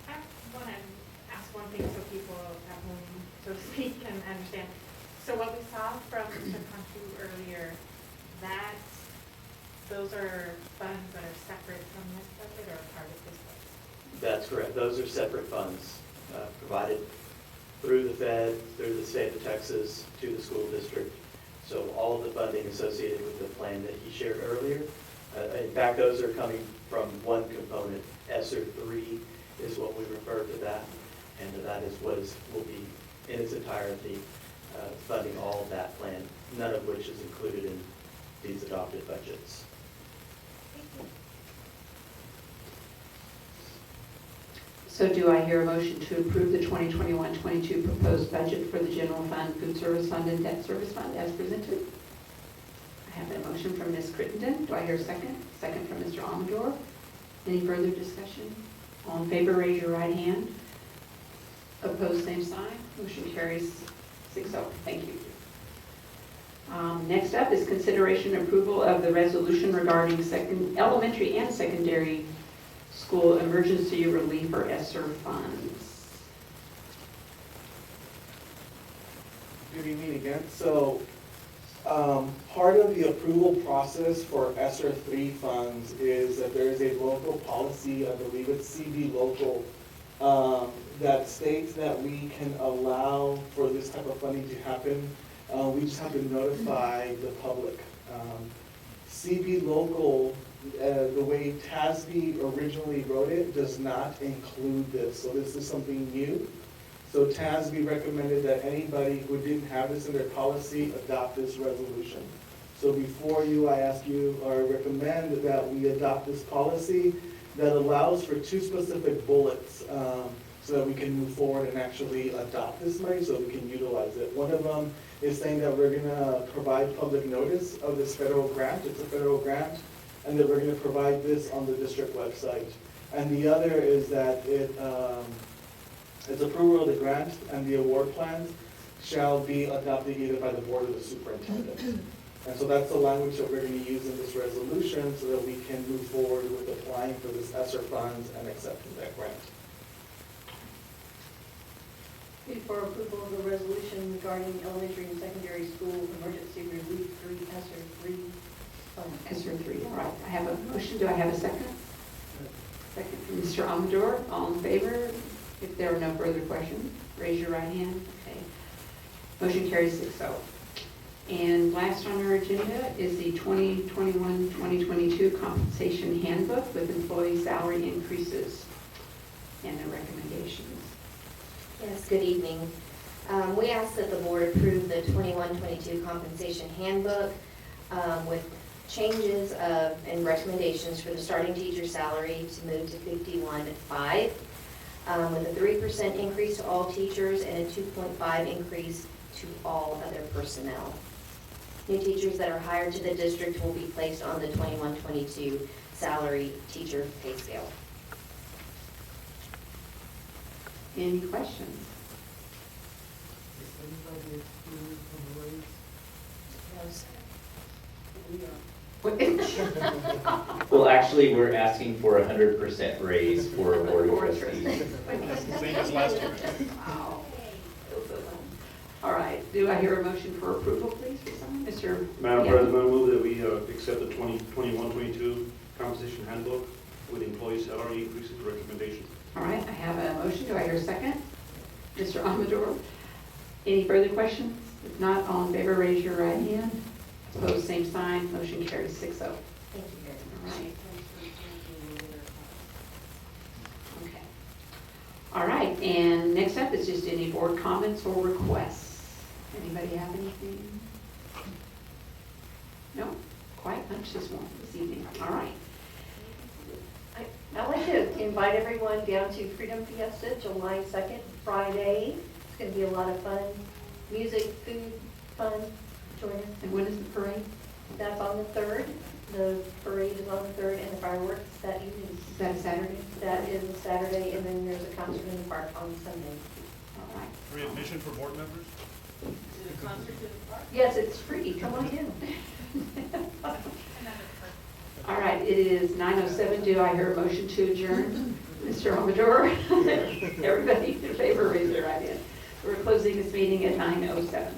I want to ask one thing so people at home, so to speak, can understand. So what we saw from Mr. Contu earlier, those are funds that are separate from this budget or part of this budget? That's correct. Those are separate funds provided through the Fed, through the state of Texas, to the school district. So all of the funding associated with the plan that he shared earlier, in fact, those are coming from one component. ESSER 3 is what we refer to that, and that is what will be in its entirety funding all of that plan, none of which is included in these adopted budgets. So do I hear a motion to approve the 2021-22 proposed budget for the General Fund, Food Service Fund, and Debt Service Fund as presented? I have a motion from Ms. Crittenden. Do I hear a second? Second from Mr. Amador. Any further discussion? All in favor, raise your right hand. Opposed, same sign. Motion carries 6-0. Thank you. Next up is consideration and approval of the resolution regarding elementary and secondary school emergency relief or ESSER funds. Good evening again. So Part of the approval process for ESSER 3 funds is that there is a local policy, I believe it's CB local, that states that we can allow for this type of funding to happen. We just have to notify the public. CB local, the way TASB originally wrote it, does not include this. So this is something new. So TASB recommended that anybody who didn't have this in their policy adopt this resolution. So before you, I ask you, or recommend that we adopt this policy that allows for 2 specific bullets so that we can move forward and actually adopt this money so we can utilize it. One of them is saying that we're gonna provide public notice of this federal grant. It's a federal grant, and that we're gonna provide this on the district website. And the other is that its approval of the grant and the award plans shall be adopted either by the board or the superintendent. And so that's the language that we're going to use in this resolution so that we can move forward with applying for this ESSER funds and accepting that grant. Before approval of the resolution regarding elementary and secondary school emergency relief 3 ESSER 3 funds. ESSER 3, all right. I have a motion. Do I have a second? Second from Mr. Amador. All in favor? If there are no further questions, raise your right hand. Okay. Motion carries 6-0. And last on our agenda is the 2021-2022 compensation handbook with employee salary increases and the recommendations. Yes, good evening. We ask that the board approve the 21-22 compensation handbook with changes and recommendations for the starting teacher salary to move to $51,500. With a 3% increase to all teachers and a 2.5% increase to all other personnel. New teachers that are hired to the district will be placed on the 21-22 salary teacher pay scale. Any questions? Well, actually, we're asking for 100% raise for board of trustees. Same as last year. Wow. All right, do I hear a motion for approval, please, Mr. Madam Yeah. President, I move that we accept the 2021-22 compensation handbook with employee salary increases recommendation. All right, I have a motion. Do I hear a second? Mr. Amador. Any further questions? If not, all in favor, raise your right hand. Opposed, same sign. Motion carries 6-0. Thank you very All much. right. Okay. All right, and next up is just any board comments or requests. Anybody have anything? No? Quiet bunch this evening. All right. I'd like to invite everyone down to Freedom Fiesta, July 2nd, Friday. It's going to be a lot of fun. Music, food, fun. Join us. And when is the parade? That's on the 3rd. The parade is on the 3rd, and the fireworks that evening. Is that a Saturday? That is Saturday, and then there's a concert in the park on Sunday. All right. Free admission for board members? Yes, it's free. Come on in. All right, it is 9:07. Do I hear a motion to adjourn? Mr. Amador? Everybody in favor, raise their right hand. We're closing this meeting at 9:07.